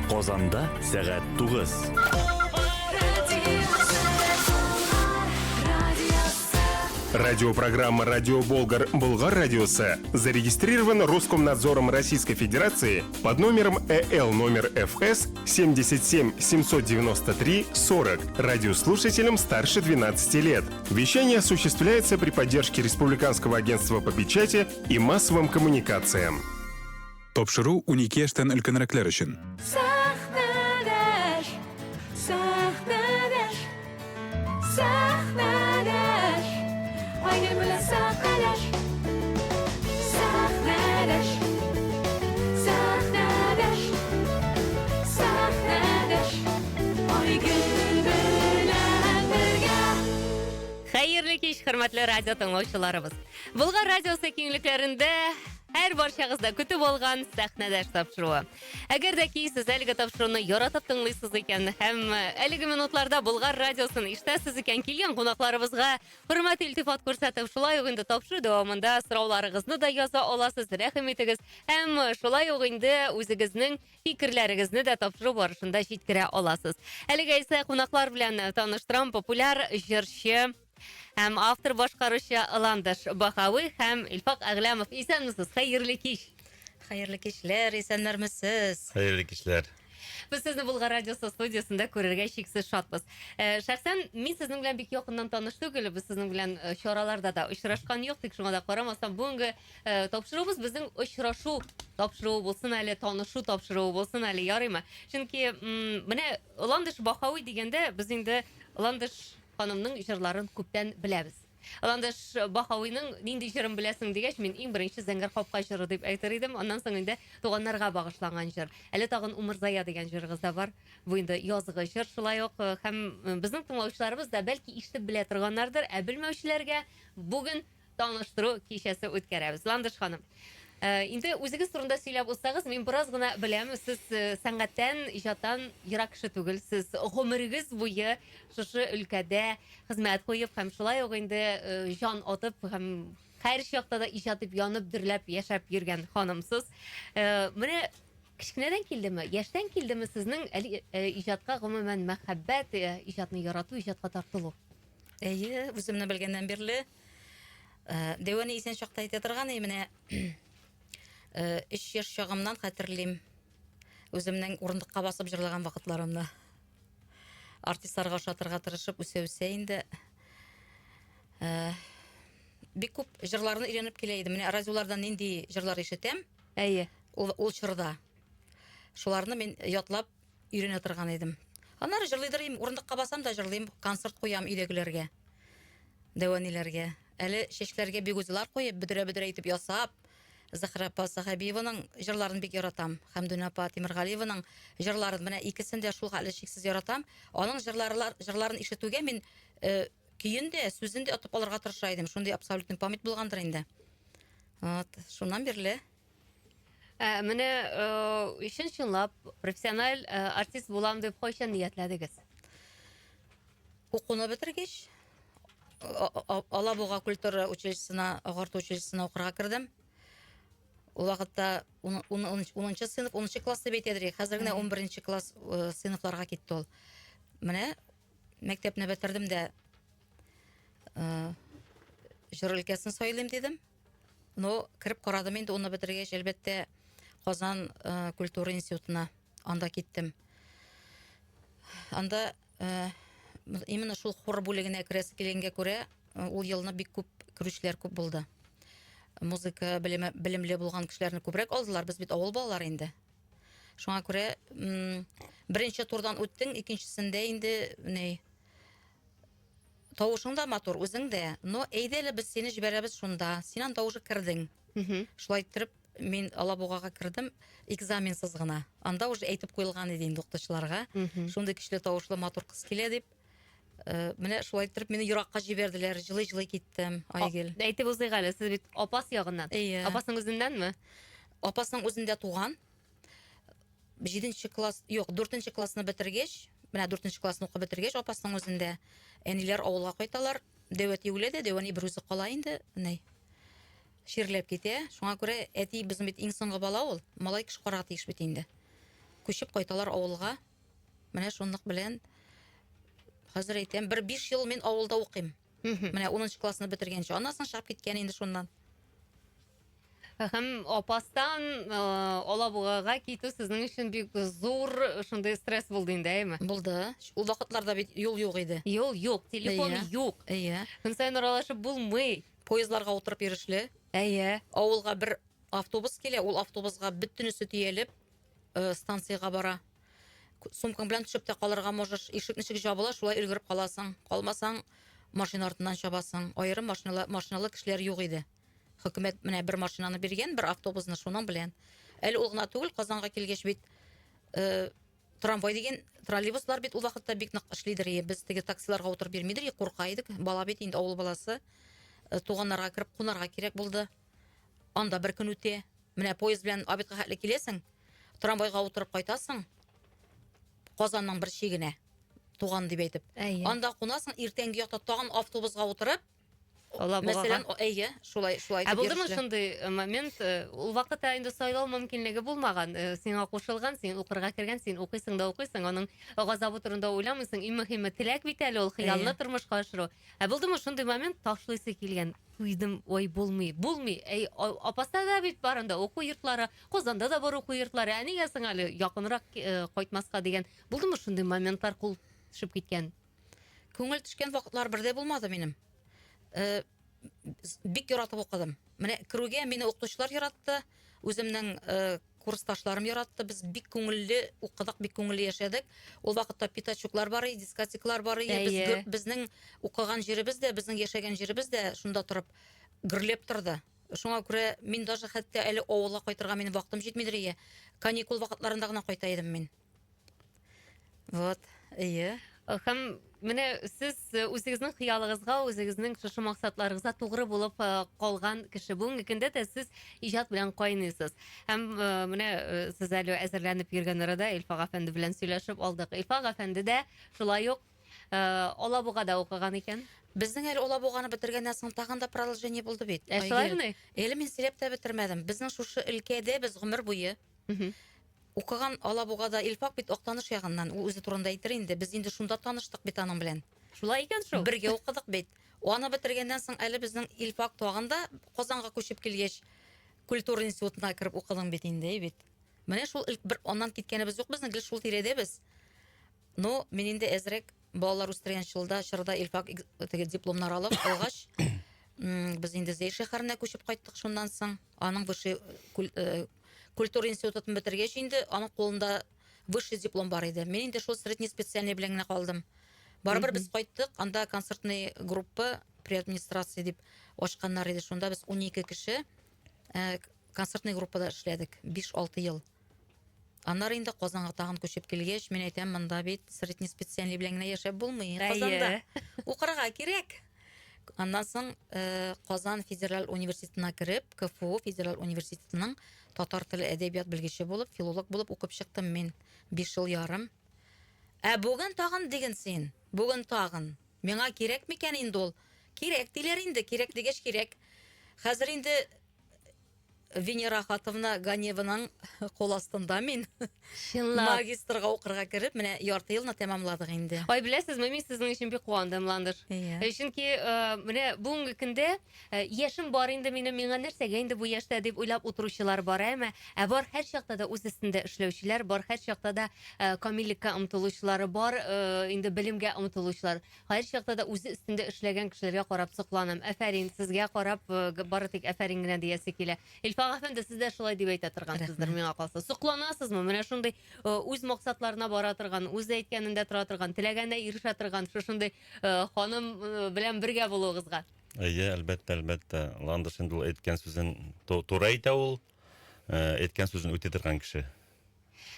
Qozonda saat 9. Радиопрограмма «Радио Болгар» Болгар радиосы зарегистрирована Роскомнадзором Российской Федерации под номером ЭЛ номер ФС 77 793 40 радиослушателям старше 12 лет. Вещание осуществляется при поддержке Республиканского агентства по печати и массовым коммуникациям. Тапшыру 12 яшьтән өлкәнрәкләр өчен. Сәхнәдәш, сәхнәдәш, сәхнәдәш, айгөл белән сәхнәдәш, сәхнәдәш, сәхнәдәш, сәхнәдәш, айгөл белән бергә. Хәерле кич, хөрмәтле радио тыңлаучыларыбыз. Болгар радиосы киңлекләрендә һәр барчагызда көтү булган сәхнәдәш тапшыруы. Әгәр дә сез әлеге тапшыруны яратып тыңлыйсыз икән һәм әлеге минутларда Болгар радиосын ишетәсез икән, килгән кунакларыбызга хөрмәт илтифат күрсәтеп, шулай ук инде тапшыру дәвамында сорауларыгызны да яза аласыз, рәхим итегез. Һәм шулай ук инде үзегезнең фикерләрегезне дә тапшыру барышында җиткерә аласыз. Әлегә исә кунаклар белән таныштырам, популяр җырчы һәм автор башкаручы Ландыш Бахауи һәм Илфак Әгләмов. Исәнмесез, хәерле кич. Хәерле кичләр, исәннәрмесез? Хәерле кичләр. Без сезне Болгар радиосы студиясында күрергә чиксез шатбыз. Шәхсән мин сезнең белән бик якыннан таныш түгел, без сезнең белән чараларда да очрашкан юк, тик шуңа да карамастан бүгенге тапшыруыбыз безнең очрашу тапшыруы булсын әле, танышу тапшыруы булсын әле, ярыймы? Чөнки менә Ландыш Бахауи дигәндә без инде Ландыш ханымның җырларын күптән беләбез. Ландыш Бахауиның нинди җырын беләсең дигәч, мин иң беренче Зәңгәр капка җыры дип әйтер идем. Аннан соң инде туганнарга багышланган җыр. Әле тагын Умырзая дигән җырыгыз да бар. Бу инде язгы җыр, шулай ук һәм безнең тыңлаучыларыбыз да бәлки ишетеп белә торганнардыр, ә белмәүчеләргә бүген таныштыру кичәсе үткәрәбез. Ландыш ханым, инде үзегез турында сөйләп узсагыз, мин бераз гына беләм, сез сәнгатьтән, иҗаттан ерак кеше түгел. Сез гомерегез буе шушы өлкәдә хезмәт куеп һәм шулай ук инде җан атып һәм һәр чакта да иҗат итеп янып дөрләп яшәп йөргән ханымсыз. Менә кичкенәдән килдеме, яшьтән килдеме сезнең иҗатка гомумән мәхәббәт, иҗатны ярату, иҗатка тартылу? Әйе, үземне белгәннән бирле Дәваны исән чакта әйтә торган, менә 3 яшь чагымнан хәтерлим. Үземнең урындыкка басып җырлаган вакытларымны. Артистларга ошатырга тырышып үсә инде. Бик күп җырларны өйрәнеп килә идем. Менә радиолардан нинди җырлар ишетәм? Әйе. Ул чорда. Шуларны мин ятлап өйрәнә торган идем. Аннары җырлыйдырым, урындыкка басам да җырлыйм, концерт куям өйдәгеләргә. Дәваниләргә. Әле чәчләргә бик үзләр куеп, бөдрә итеп ясап, Захра апа Сахабиеваның җырларын бик яратам. Хәмдүнә апа Тимергалиеваның җырларын менә икесен дә шул хәле чиксез яратам. Аның җырларын ишетүгә мин көен дә, сүзен дә атып алырга тырыша идем. Шундый абсолютный память булгандыр инде. Вот, шуннан бирле. Менә чынлап профессиональ артист булам дип кайчан ниятләдегез? Укуны бетергәч, Алабуга культура училищесына, агарту училищесына укырга кердем. Ул вакытта 10-нчы сыйныф, 10-нчы класс дип әйтәдер. Хәзер генә 11-нче класс сыйныфларга китте ул. Менә мәктәпне бетердем дә җыр өлкәсен сайлыйм дидем. Но кирип карадым инде, уны бетергәч, әлбәттә Казан культура институтына анда киттем. Анда именно шул хор бүлегенә керәсе килгәнгә күрә, ул елны бик күп керүчеләр күп булды. Музыка белемле булган кешеләрне күбрәк алдылар, без бит авыл балалары инде. Шуңа күрә беренче турдан үттең, икенчесендә инде тавышың да матур, үзең дә. Но әйдәле без сине җибәрәбез шунда. Синан тавышы кирдең. Шулай итеп мин Алабугага кирдем, экзаменсыз гына. Анда уже әйтеп куелган иде инде укытучыларга. Шундый кичле тавышлы матур кыз килә дип. Менә шулай итеп мине еракка җибәрделәр, җылый киттем, Айгел. Әйтеп узыйк әле, сез бит апас ягыннан. Апасының үзендәнме? Апасының үзендә туган. 7-нче класс, юк, 4-нче классны бетергәч, менә 4-нче классны укып бетергәч, апасының үзендә әниләр авылга кайталар. Дәвәт юләдә, дәвани бер үзе кала инде, ширләп китә. Шуңа күрә әти безнең бит иң соңгы бала ул. Малай кеше карга тиеш бит инде. Күчеп кайталар авылга. Менә шунлык белән хәзер әйтәм, 5 ел мин авылда укыйм. Менә 10 классны бетергәнче. Аннан соң чыгып киткән инде шуннан. Һәм апастан Алабугага китү сезнең өчен бик зур шундый стресс булды инде, әйме? Булды. Ул вакытларда бит юл юк иде. Юл юк, телефон Әйе. юк. Әйе. Көн сайын аралашып булмый. Поездларга утырып йөрешле. Әйе. Авылга бер автобус килә, ул автобусга бөтенесе төялеп, станциягә бара. Сумкаң белән төшеп тә калырга можеш, ишек ничек жабыла, шулай өлгереп каласың. Калмасаң, машина артыннан чабасың. Аерым машиналы кешеләр юк иде. Хөкүмәт менә бер машинаны биргән, бер автобусны шуның белән. Әле ул гына түгел, Казанга килгәч бит трамвай дигән троллейбуслар бит ул вакытта бик нык эшлидер. Без теге таксиларга утырып бирмидер, курка идек. Бала бит инде авыл баласы. Туганнарга кирип кунарга кирәк булды. Анда бер көн үтә. Менә поезд белән обедка хәтле киләсең. Трамвайга утырып кайтасың. Казанның бер чигенә. Туган дип әйтеп. Әйе. Анда кунасың, иртәнге якта тагын автобусга утырып, Алабугага. мәсәлән, әйе, шулай Ә булдымы шундый момент, ул вакытта инде сайлау мөмкинлеге булмаган, сиңа кушылган, син укырга кергән, син укыйсың да укыйсың, аның газабы турында уйламыйсың, иң мөһиме теләк бит әле ул хыялны Әйе. тормышка ашыру. Ә булдымы шундый момент ташлыйсы килгән? Туйдым, ой, булмый. Әй, апаста да бит барында уку йортлары, Казанда да бар уку йортлары. Ә нигә соң әле якынрак кайтмаска дигән? Булдымы шундый моментлар кул төшеп киткән? Күңел төшкән вакытлар бердә булмады минем. Бик яратып укыдым. Менә керүгә мине укытучылар яратты, үземнең курсташларым яратты. Без бик күңелле укыдык, бик күңелле яшәдек. Ул вакытта питачуклар бар иде, дискотекалар бар иде. Әйе. Безнең укыган җиребез дә, безнең яшәгән җиребез дә шунда торып гөрләп торды. Шуңа күрә мин даже хәтта әле авылга кайтырга минем вакытым җитмидер. Каникул вакытларында гына кайта идем мин. Вот, әйе. Һәм менә сез үзегезнең хыялыгызга, үзегезнең шушы максатларыгызга тугры булып калган кеше. Бүгенге көндә дә сез иҗат белән кайныйсыз. Һәм менә сез әле әзерләнеп йөргән арада Илфак әфәнде белән сөйләшеп алдык. Илфак әфәнде дә шулай ук Алабугада укыган икән. Безнең әле Алабуганы бетергәннән соң тагын да продолжение булды бит. Шулаймы? Әле мин сөйләп тә бетермәдем. Безнең шушы өлкәдә без гомер буе укыган Алабугада Илфак бит Актаныш ягыннан, ул үзе турында әйтер инде. Без инде шунда таныштык бит аның белән. Шулай икән шул. Бергә укыдык бит. Аны бетергәннән соң әле безнең Илфак тагында Казанга күчеп килгәч культура институтына кирип укыдым бит инде, бит. Менә шул бер аннан киткәнебез юк безнең, шул тирәдә без. Ну, мин инде әзрәк балалар үстергән чылда чырда Илфак теге дипломнар алып алгач, без инде Зәй шәһәренә күчеп кайттык шуннан соң. Аның высший культура институтын бетергәч инде аның кулында высший диплом бар иде. Мин инде шул средний специальный белән генә калдым. Барыбер без кайттык, анда концертный группа при администрации дип ачканнар иде. Шунда без 12 кеше концертный группада эшләдек 5-6 ел. Аннары инде Казанга тагын күчеп килгәч, мин әйтәм, монда бит средний специальный белән генә яшәп булмый. Казанда укырга кирәк. Аннан соң Казан федераль университетына кирип, КФУ федераль университетының татар теле әдәбият белгече булып, филолог булып укып чыктым мин 5 ел ярым. Ә бүген тагын диген син. Бүген тагын. Миңа кирәк микән инде ул? Кирәк диләр инде, кирәк дигәч кирәк. Хәзер инде Венера Хатовна Ганеваның кол астында мин магистрга укырга кирип, менә ярты елны тәмамладык инде. Ай, беләсезме, мин сезнең өчен бик куандым, Ландыш. Чөнки менә бүгенге көндә яшем бар инде минем, миңа нәрсәгә инде бу яшьтә дип уйлап утыручылар бар, әмма бар һәр чакта да үз өстендә эшләүчеләр бар, һәр чакта да камиллеккә омтылучылары бар, инде белемгә омтылучылар. Һәр чакта да үз өстендә эшләгән кешеләргә карап сокланам. Афәрин, сезгә карап бары тик афәрин генә диясе килә. Илфак әфәнде, сез дә шулай дип әйтә торгансыздыр миңа калса. Сокланасызмы? Менә шундый үз максатларына бара торган, үз әйткәнендә тора торган, теләгәндә ирешә торган шушындый ханым белән бергә булуыгызга. Әйе, әлбәттә. Ландыш инде ул әйткән сүзен туры әйтә ул. Әйткән сүзен үтә торган кеше.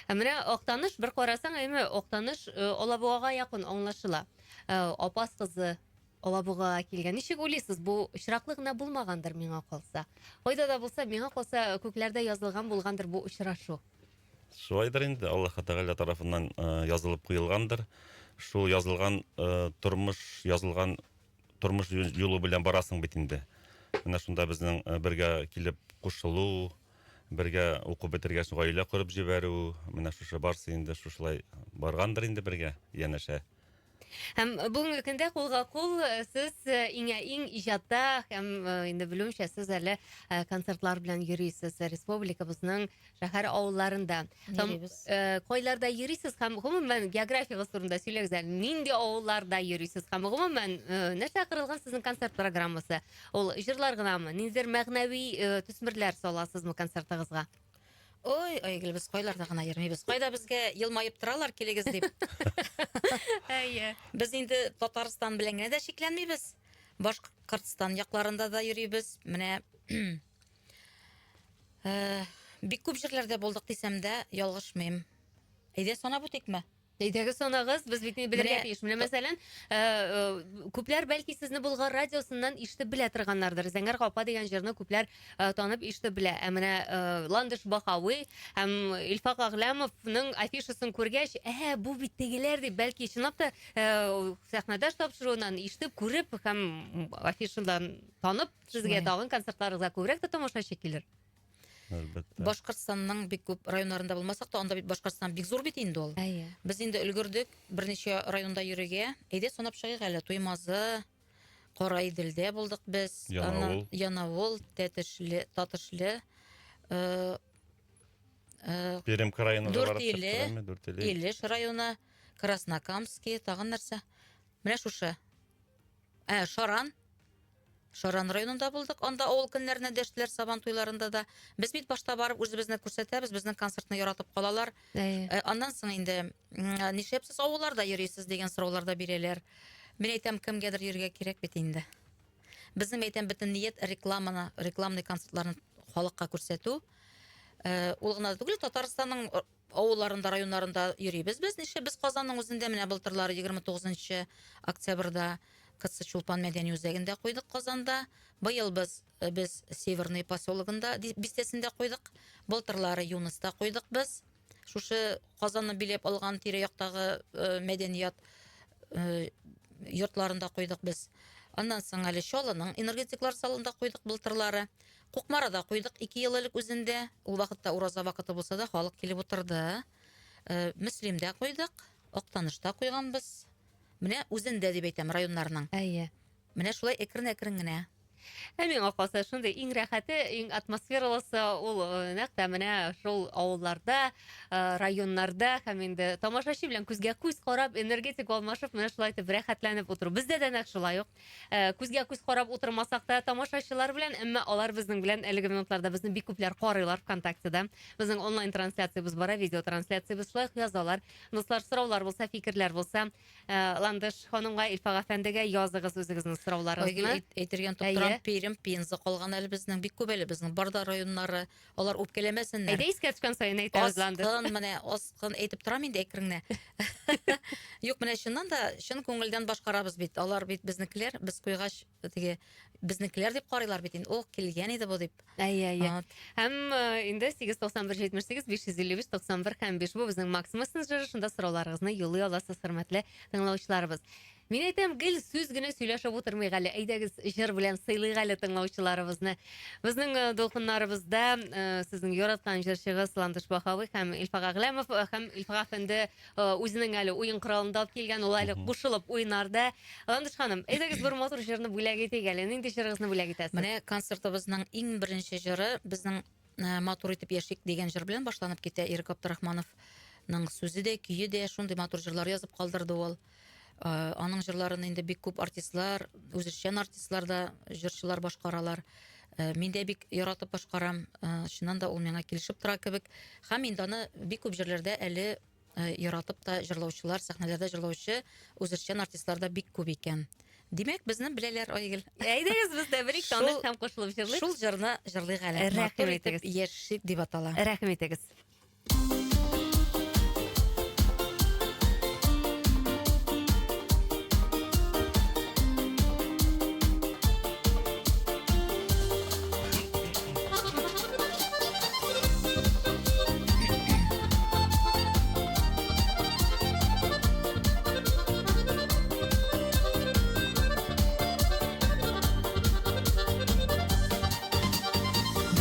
Менә Актаныш, бер карасаң, әйме, Актаныш Алабугага якын аңлашыла. Апас кызы Алабугага килгән. Ничек уйлыйсыз, бу очраклы гына булмагандыр миңа калса? Кайда да булса, миңа калса күкләрдә язылган булгандыр бу очрашу. Шулайдыр инде, Аллаһ Тәгалә тарафыннан язылып куелгандыр. Шул язылган тормыш юлы белән барасың бит инде. Менә шунда безнең бергә килеп кушылу, бергә укып бетергәч гаилә корып җибәрү, менә шушы барсы инде шушылай баргандыр инде бергә янәшә. Һәм бүгенге көндә кулга-кул сез иң иҗатта һәм инде белүемчә сез әле концертлар белән йөрисез республикабызның шәһәр авылларында. Йөрибез. Кайларда йөрисез һәм гомумән географиягыз турында сөйләгез әле. Нинди авылларда йөрисез һәм гомумән нәрсә корылган сезнең концерт программасы? Ул җырлар гынамы? Ниндидер мәгънәви төсмерләр саласызмы концертыгызга? Ой, Айгөл, без кайларда гына йөрмибез. Кайда безгә елмаеп торалар, килегез дип. Әйе. Без инде Татарстан белән генә дә шикләнмибез. Башкортстан якларында да йөрибез. Менә бик күп җирләрдә булдык дисәм дә, ялгышмыйм. Әйдә санап үтикме? Әйдәгез санагыз, без бит белергә Менә- тиеш. Менә мәсәлән, күпләр бәлки сезне Болгар радиосыннан ишетеп белә торганнардыр. Зәңгәр Гапа дигән җырны күпләр танып ишетеп белә. Ә менә Ландыш Бахауи һәм Илфак Аглямовның афишасын күргәч, бу бит тегеләр дип бәлки чынлап та сәхнәдә тапшыруыннан ишетеп, күреп һәм афишадан танып сезгә Шулай. тагын концертларыгызга күбрәк тә тамашачы килер. Әлбәттә. Башкортстанның бик күп районнарында булмасак та, анда бит Башкортстан бик зур бит инде ул. Әйе. Без инде өлгердек берничә районда йөрергә. Әйдә санап чыгыйк әле. Туймазы, Караиделдә булдык без. Янавыл. Янавыл, Татышлы, Перем крайына да барып Дүртөйле, чыктырамы? Дүртөйле. Илеш районы, Краснокамский, тагын нәрсә? Менә шушы. Шаран. Шаран районында булдык. Анда авыл көннәренә дәштеләр, сабан туйларында да. Без бит башта барып үзебезне күрсәтәбез, безнең концертны яратып калалар. Әйе. Аннан соң инде нишәпсез авылларда йөрисез дигән сорауларда бирәләр. Мин әйтәм, кемгәдер йөрергә кирәк бит инде. Безнең әйтәм бөтен ният рекламный концертларны халыкка күрсәтү. Ул гына түгел, Татарстанның авылларында, районнарында йөрибез. Без Казанның үзендә менә былтырлары 29 октябрьдә Кытсы Чулпан мәдәни үзәгендә куйдык Казанда. Быел без Северный поселогында бистәсендә куйдык. Былтырлары Юныста куйдык без. Шушы Казанны билеп алган тирә-яктагы мәдәният йортларында куйдык без. Аннан соң әле Чаллының энергетиклар залында куйдык былтырлары. Кукмарада куйдык 2 ел элек үзендә. Ул вакытта ураза вакыты булса да халык килеп утырды. Мөслимдә куйдык, Актанышта куйганбыз. Менә үзендә дип әйтәм районнарның. Әйе. Менә шулай әкрен-әкрен генә. Миңа калса шундый иң рәхәте, иң атмосфералысы ул нәкъ менә шул авылларда, районнарда һәм инде тамашачы белән күзгә күз карап, энергетик алмашып, менә шулай итеп рәхәтләнеп утыру. Бездә дә нәкъ шулай ук. Күзгә күз карап утырмасак та тамашачылар белән, әмма алар безнең белән әлеге минутларда безне бик күпләр карыйлар ВКонтактеда. Безнең онлайн трансляциябыз бара, видео трансляциябыз шулай язалар. Дуслар, сораулар булса, фикерләр булса, Ландыш ханымга, Илфак әфәндегә языгыз үзегезнең сорауларыгызны. Әйтергән Әйе. топтырам, Перем, Пенза калган әле безнең бик күп әле безнең Барда районнары. Алар үпкәләмәсеннәр. Әйдә искә төшкән сайын әйтәбез, Ландыш. Аскын әйтеп торам инде әкренне. Юк, менә чыннан да чын күңелдән башкарабыз бит. Алар бит безнекеләр, без куйгач теге безнекеләр дип карыйлар бит инде. Ул килгән иде бу дип. Әйе. Һәм инде 891-78-555-91 бу безнең Макс мессенджеры, шунда сорауларыгызны юллый аласыз, хөрмәтле тыңлаучыларыбыз. Мин әйтәм, гел сүз генә сөйләшеп утырмыйк әле. Әйдәгез җыр белән сыйлыйк әле тыңлаучыларыбызны. Безнең дулкыннарыбызда сезнең яраткан җырчыгыз Ландыш Бахауи һәм Илфак Аглямов һәм Илфак әфәнде үзенең әле уен коралында алып килгән, ул әле кушылып уйнарда. Ландыш ханым, әйдәгез бер матур җырны бүләк итик әле. Нинди җырыгызны бүләк итәсез? Менә концертыбызның иң беренче җыры безнең матур итеп яшик дигән җыр белән башланып китә. Ирек Абдрахмановның сүзе дә, көе дә шундый матур җырлар язып калдырды ул. Аның җырларын инде бик күп артистлар, үзешчән артистлар да, җырчылар башкаралар. Мин дә бик яратып башкарам. Шуннан да ул миңа килешеп тора кебек. Һәм инде аны бик күп җирләрдә әле яратып та җырлаучылар, сәхнәләрдә җырлаучы үзешчән артистлар да бик күп икән. Димәк, безне беләләр, Айгөл. Әйдәгез бездә бер ик таныш һәм кушылып җырлыйк. Шул җырны җырлыйк әле. Рәхмәт Матур итеп итегез. яшик дип атала. Рәхмәт итегез.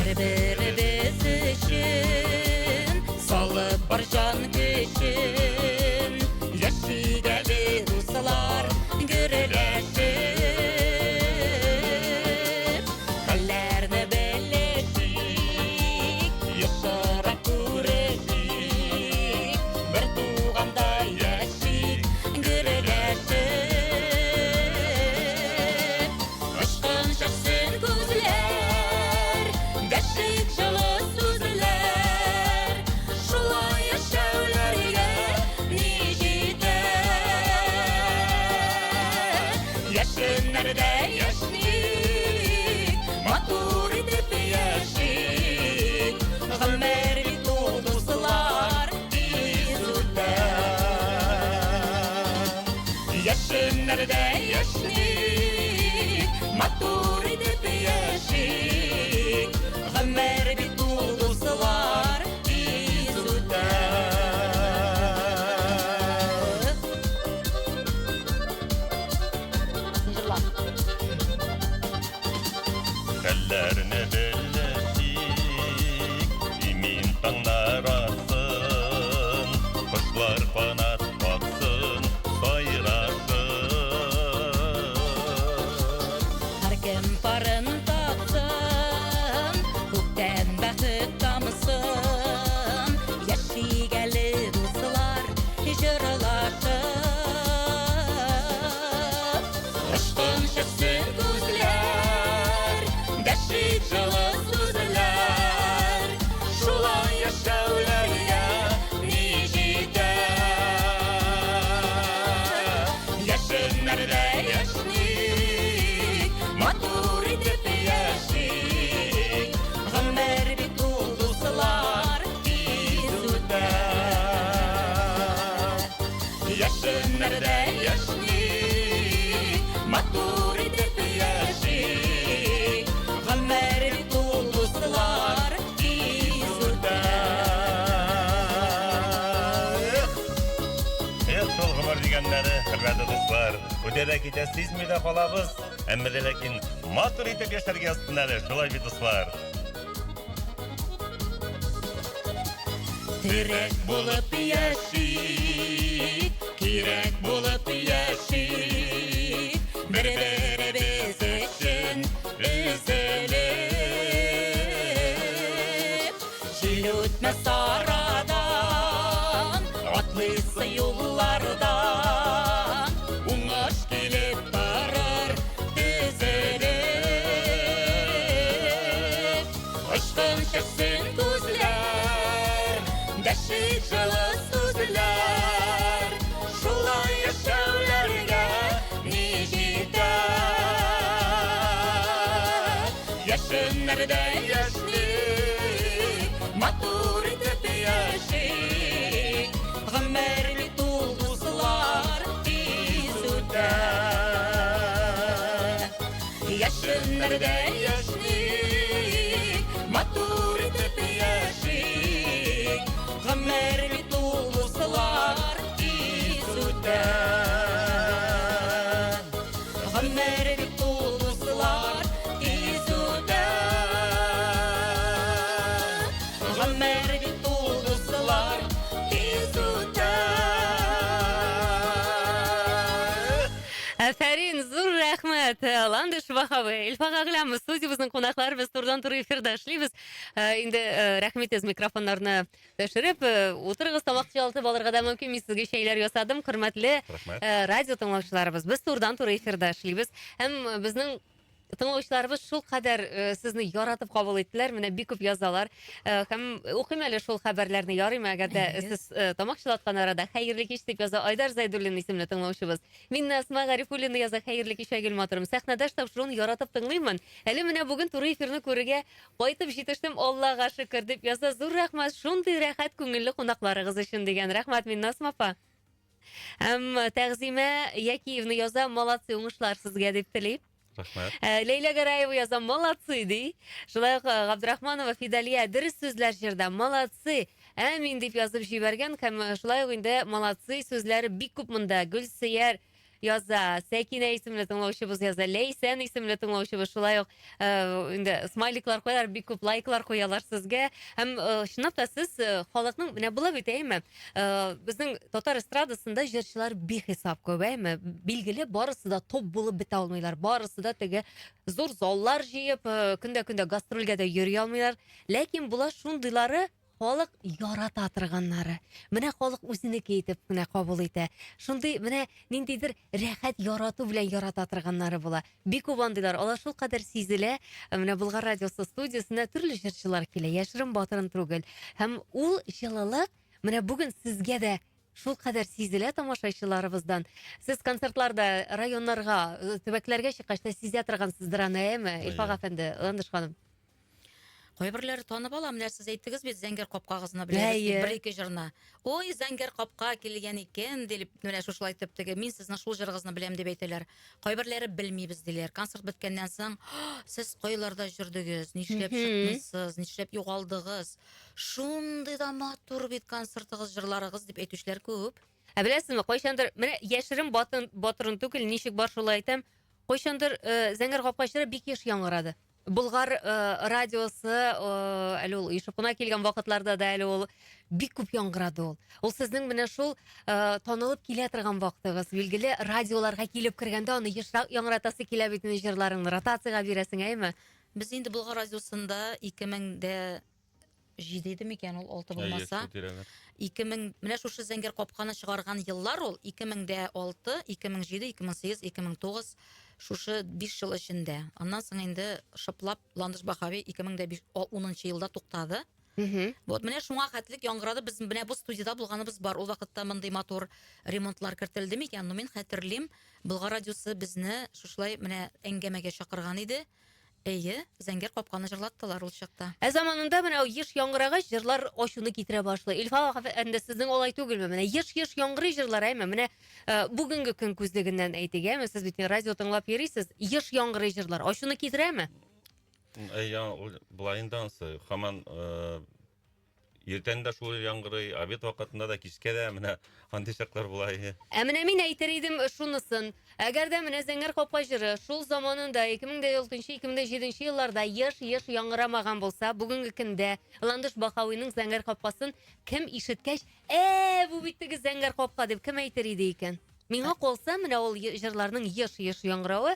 Бер-беребезне көчін, салып бар жан көчін, яшигәле дуслар гөреләшеп, хәлләрне белешик, яшарак күрешик, бер туганда яшик, гөреләшеп, ышкын шашсын күзләр, дәшик җылы сүзләр, шулай яшәүләргә ни җитәр. Яшеннәрдә яшник, матур итеп яшик, гомер бит ул дуслар тиз үтә. Яшеннәрдә яшник, матур итеп яшик, гомер бит ул дуслар тиз үтә. Хәлләрне белешик, имин таңнар атсын, кошлар канат катсын, сайрашыр. Һәркем парын тапсын, күктән бәхет тамсын, яшигәле дуслар җырлашып, ышкын шашсын күзләр, дәшик җылы сүзләр, шулай яшәүләргә ни җитәр. Яшеннәрдә яшник, матур итеп яшик, гомер бит ул дуслар тиз үтә. Яшеннәрдә яшник, матур итеп яшик, гомер бит ул дуслар тиз үтә. Шул гомер дигәннәре, хөрмәтле дуслар, үтәдә китә сизми дә калабыз, әмма ләкин матур итеп яшәргә язсын әле, шулай бит дуслар. Терек булып яшик, кирәк булып яшик, бер-беребез өчен өзелеп, җил үтмәс арадан, атлыйсы юллардан, уңыш килеп барыр төзелеп, ышкын шашсын күзләр, дәшик җылы сүзләр, шулай яшәүләргә ни җитәр. Яшеннәрдә яшник, матур итеп яшик, гомер бит ул дуслар тиз үтә. Яшеннәрдә яшник, матур итеп яшик, гомер бит ул дуслар тиз үтә. Гомер бит ул дуслар тиз үтә. Гомер бит ул дуслар тиз үтә. Афәрин, зур рәхмәт. Ландыш Вахавы, Илфак Аглямыз, студиябызның кунаклары, без турдан туры эфирда эшлибез. Инде рәхмәтез микрофоннарны төшереп, утырыгыз, тамак чалтып алырга да мөмкин. Мин сезгә шәйләр ясадым, хөрмәтле радио тыңлаучыларыбыз. Без турдан туры эфирда эшлибез. Һәм безнең тыңлаучыларыбыз шул кадәр сезне яратып кабул иттеләр. Менә бик күп язалар. Һәм укыйм әле шул хәбәрләрне, ярыймы, әгәр дә сез тамак чылаткан арада хәерле кич дип яза Айдар Зайдуллин исемле тыңлаучыбыз. Мин Асма Гарифуллина яза хәерле кич Айгөл Матурым. Сәхнәдә тапшыруын яратып тыңлыймын. Әле менә бүген туры эфирне күрергә кайтып җитештем. Аллага шөкер дип яза. Зур рәхмәт шундый рәхәт күңелле кунакларыгыз өчен дигән. Рәхмәт мин Асма апа. Һәм Тәгъзимә Якиевна яза, молодцы, уңышлар сезгә дип телим. Лейла Гараева яза, молодцы ди. Шулай ук Габдрахманова Фидалия дөрес сүзләр җирдә, молодцы. Әмин дип язып җибәргән һәм шулай ук инде молодцы сүзләре бик күп монда. Гөлсөяр яза, Сәкинә исемле тыңлаучыбыз яза, Ләйсән исемле тыңлаучыбыз шулай ук инде смайликлар куялар, бик күп лайклар куялар сезгә. Һәм чынлап та сез халыкның менә була бит әйме. Безнең татар эстрадасында җырчылар бихисап күп әйме. Билгеле, барысы да топ булып бетә алмыйлар. Барысы да теге зур заллар җыеп, көндә гастрольгә дә йөри алмыйлар. Ләкин була шундыйлары халык ярата торганнары. Менә халык үзенеке итеп менә кабул итә. Шундый менә ниндидер рәхәт ярату белән ярата торганнары була. Бик күп андыйлар. Алар шул кадәр сизелә. Менә Болгар радиосы студиясына төрле җырчылар килә. Яшерен батырын түгел. Һәм ул җылылык менә бүген сезгә дә шул кадәр сизелә тамашачыларыбыздан. Сез концертларда районнарга, төбәкләргә чыккач та сизә торгансыздыр аны, әйме? Илфак әфәнде, Ландыш ханым. Кайберләре танып ала, менә сез әйттегез бит зәңгәр капкагызны беләбез, бер-ике җырны. Ой, зәңгәр капка килгән икән дип, менә шушылай әйтеп теге, мин сезнең шул җырыгызны беләм дип әйтәләр. Кайберләре белмибез диләр. Концерт беткәннән соң, сез кайларда җырдыгыз, нишләп чыкмыйсыз, нишләп югалдыгыз? Шундый да матур бит концертыгыз, җырларыгыз дип әйтүчләр күп. Беләсезме, кайчандыр менә яшерен батырын түгел, ничек бар шулай әйтәм. Кайчандыр зәңгәр капка җыры бик еш яңгырады. Болгар радиосы әле ул ишыпына килгән вакытларда да әле ул бик күп яңгырады ул. Ул сезнең менә шул танылып килә торган вакытыгыз. Билгеле, радиоларга килеп кергәндә аны ешрак яңгыратасы килә бит инде җырларыңны ротациягә бирәсең, әйме? Без инде Болгар радиосында 2007 идеме икән ул, 6 булмаса. 2000 менә шушы зәңгәр капканы чыгарган еллар ул 2006, 2007, 2008, 2009 шушы 5 ел эчендә. Аннан соң инде шыплап Ландыш Бахави 2010 елда туктады. Вот менә шуңа хәтлек яңгырады. Без менә бу студияда булганыбыз бар. Ул вакытта мондый матур ремонтлар кертелде микән? Мен хәтерлим, Болгар радиосы безне шушлай менә әңгәмәгә чакырган иде. Әйе, зәңгәр капканы җырлаттылар ул чакта. Заманында менә еш яңгырагач җырлар ачуны китерә башлый. Илфак әфәнде, сезнең алай түгелме? Менә еш яңгырый җырлар, әйме? Менә бүгенге көн күзлегеннән әйтик, әйме? Сез бит радио тыңлап йөрисез. Еш яңгырый җырлар ачуны китерәме? Булайындансы, хаман ертәндә шул яңгырый, обед вакытында да кичкә дә менә андый чаклар була. Менә мин әйтер идем шунысын. Әгәр дә менә зәңгәр капка җыры шул заманында 2006-2007 елларда еш яңгырамаган булса, бүгенге көндә Ландыш Бахавиның зәңгәр капкасын кем ишеткәч, бу бит теге зәңгәр капка дип кем әйтер иде икән? Миңа калса, менә ул җырларның еш яңгыравы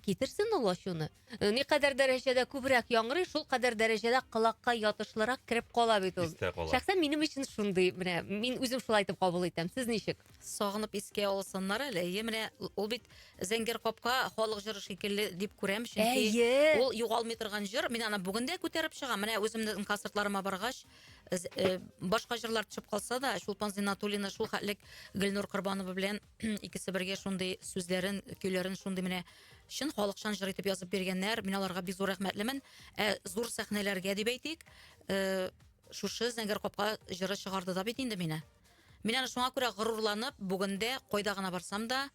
китерсен ул ачуны. Ни кадәр дәрәҗәдә күбрәк яңгырый, шул кадәр дәрәҗәдә кылакка ятышлырак кирип кала бит ул. Шәхсән минем өчен шундый, менә мин үзем шулай итеп кабул итәм. Сез ничек? Сагынып искә алсаннар әле. Менә ул бит зәңгәр капка халык җыры шикелле дип күрәм, чөнки ул югалмый торган җыр. Мин аны бүген дә күтәреп чыгам. Менә үземнең концертларыма баргач, башка җырлар төшеп калса да, Шулпан Зиннатуллина, шул хәтлек Гөлнур Корбанова белән икесе бергә шундый сүзләрен, көйләрен шундый менә чын халыкчан җыр итеп язып биргәннәр. Мин аларга бик зур рәхмәтлемен. Зур сәхнәләргә дип әйтик, шушы зәңгәр капка җыры чыгарды да бит инде мине. Мин аны шуңа күрә горурланып, бүгендә кайда гына барсам да,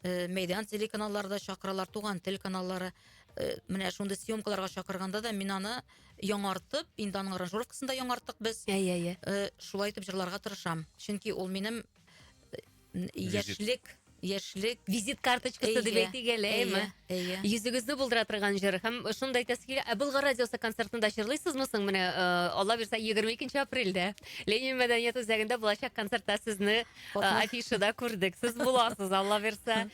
мәйдан телеканалларда чакыралар, туган тел каналлары, менә шундый съемкаларга чакырганда да мин аны яңартып, инде аның аранжировкасын да яңарттык без. Шулай итеп җырларга тырышам. Чөнки ул минем яшьлек визит карточкасы дип әйтик әле, әйме? Йөзегезне булдыра торган җыр. Һәм шунда әйтәсе килә, Болгар радиосы концертында җырлыйсызмы соң? Менә Алла бирсә 22 апрельдә Ленин мәдәният үзәгендә булачак концертта сезне афишада күрдек. Сез буласыз, Алла бирсә.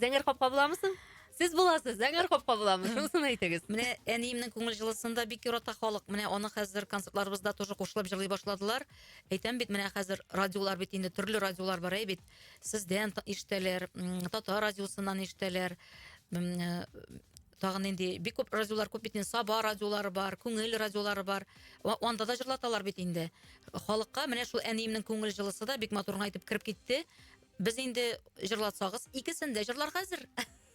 Зәңгәр капка буламысың? Сез буласыз, зәңгәр капка буламы? Шунысын әйтегез. Менә әниемнең күңел җылысында бик ярата халык. Менә аны хәзер концертларыбызда тоже кушылып җырлый башладылар. Әйтәм бит, менә хәзер радиолар бит инде төрле радиолар бар бит. Сездән ишетәләр, Татар радиосыннан ишетәләр. Тагын инде бик күп радиолар күп бит инде, Саба радиолары бар, күңел радиолары бар. Анда да җырлаталар бит инде. Халыкка менә шул әниемнең күңел җылысы да бик матур әйтеп кирип китте. Без инде җырлатсагыз, икесен дә җырлар хәзер.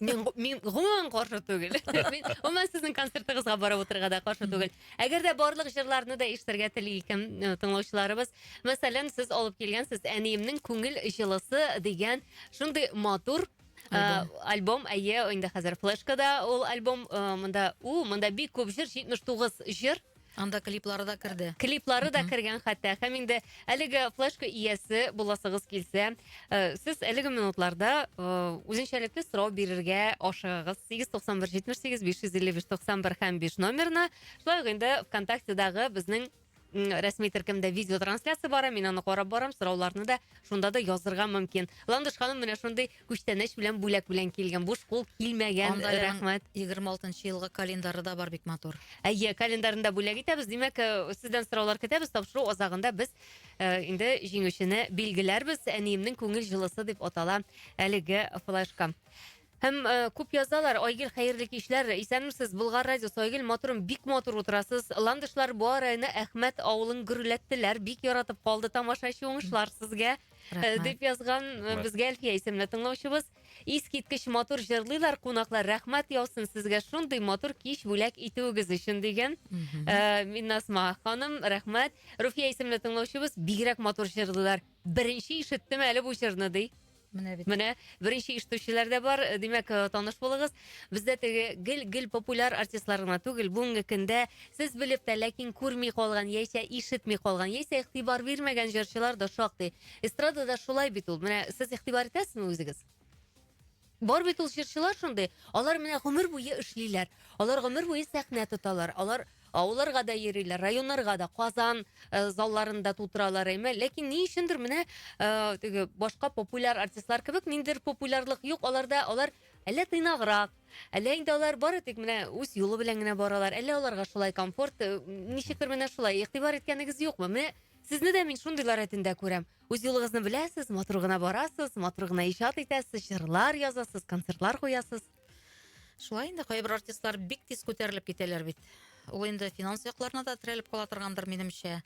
Мин гомумән каршы түгел. Мин гомумән сезнең концертыгызга барып утырырга да каршы түгел. Әгәр дә барлык җырларны да ишетергә тели икән тыңлаучыларыбыз, мәсәлән, сез алып килгәнсез әниемнең күңел җылысы дигән шундый матур альбом, әйе, инде хәзер флешкада ул альбом, монда бик күп җыр, 79 җыр. Анда клиплары да керде. Клиплары да кірген хәтта. Һәм инде әлеге флешка иясе буласыгыз килсә, сез әлеге минутларда үзенчәлекле сорау бирергә ашыгыгыз 891 78 555 91 һәм 5 номерына. Шулай ук инде ВКонтактедагы безнең рәсми төркемдә видео трансляция бара, мин аны карап барам, сорауларны да шунда да язырга мөмкин. Ландыш ханым менә шундый күчтәнәч белән бүләк белән килгән, буш кул килмәгән, рәхмәт. 26 елгы календары да бар бик матур. Әйе, календарында бүләк итәбез. Димәк, сездән сораулар көтәбез. Тапшыру азагында без инде җиңүчене билгеләрбез. Әниемнең күңел җылысы дип атала әлеге флешка. Һәм күп язалар, Айгөл, хәерле кичләр, исәнмесез, Болгар радиосы, Айгөл, матурым, бик матур утырасыз. Ландышлар бу араны Әхмәт авылын гөрләттеләр, бик яратып калды тамашачы уңышлар сезгә. Дип язган безгә Әлфия исемле тыңлаучыбыз. Искиткеч матур җырлыйлар, кунаклар, рәхмәт яусын сезгә шундый матур кич бүләк итүегез өчен дигән. Миннасма ханым, рәхмәт. Руфия исемле тыңлаучыбыз бигрәк матур җырлыйлар. Беренче ишеттем әле бу җырны ди. Менә беренче ишетүчеләр дә бар, димәк, таныш булыгыз. Бездә теге гел популяр артистларына түгел, бүгенге көндә сез белеп тә, ләкин күрми калган, яисә ишетми калган, яисә игътибар бирмәгән җырчылар да шактый. Эстрадада шулай бит ул. Менә сез игътибар итәсезме үзегез? Бар бит ул җырчылар шундый. Алар менә гомер буе эшлиләр. Алар гомер буе сәхнә тоталар. Алар авылларга да йөриләр, районнарга да, Казан залларында тутыралар әйме. Ләкин ни өчендер менә теге башка популяр артистлар кебек ниндер популярлык юк аларда. Алар әллә тыйнаграк, әллә инде алар бары тик менә үз юлы белән генә баралар. Әллә аларга шулай комфорт, ничектер менә шулай игътибар иткәнегез юкмы? Менә сезне дә мин шундыйлар рәтендә күрәм. Үз юлыгызны беләсез, матур гына барасыз, матур гына иҗат итәсез, җырлар язасыз, концертлар куясыз. Шулай инде кайбер артистлар бик тиз күтәрелеп китәләр бит. Ул инде финанс якларына да терәлеп кала торгандыр минемчә.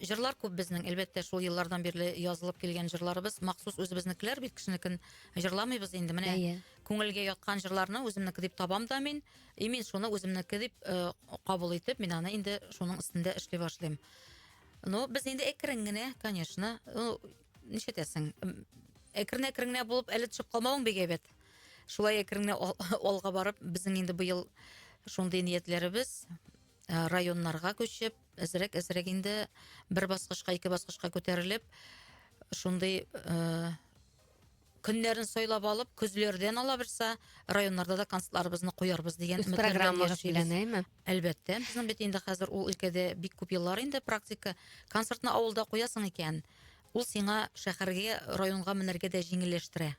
Җырлар күп безнең, әлбәттә, шул еллардан бирле язылып килгән җырларыбыз, махсус үзебезнекеләр бит, кешенекен җырламыйбыз инде. Менә күңелгә яткан җырларны үземнеке дип табам да мин, мин шуны үземнеке дип кабул итеп, мин аны инде шуның өстендә эшли башлыйм. Ну, без инде әкрен генә, конечно, нишәтәсең, әкрен булып әле төшеп калмавың бик әйбәт. Шулай әкрен алга барып, безнең инде быел шундый ниятләребез районнарга күчеп, әзрәк инде бер баскычка, ике баскычка күтәрелеп, шундый көннәрен сайлап алып, көзләрдән ала берсә, районнарда да концертларыбызны куярбыз дигән программага биләнәме? Әлбәттә, безнең бит инде хәзер ул өлкәдә бик күп еллар инде практика. Концертны авылда куясың икән, ул сиңа шәһәргә, районга менәргә дә җиңелләштерә.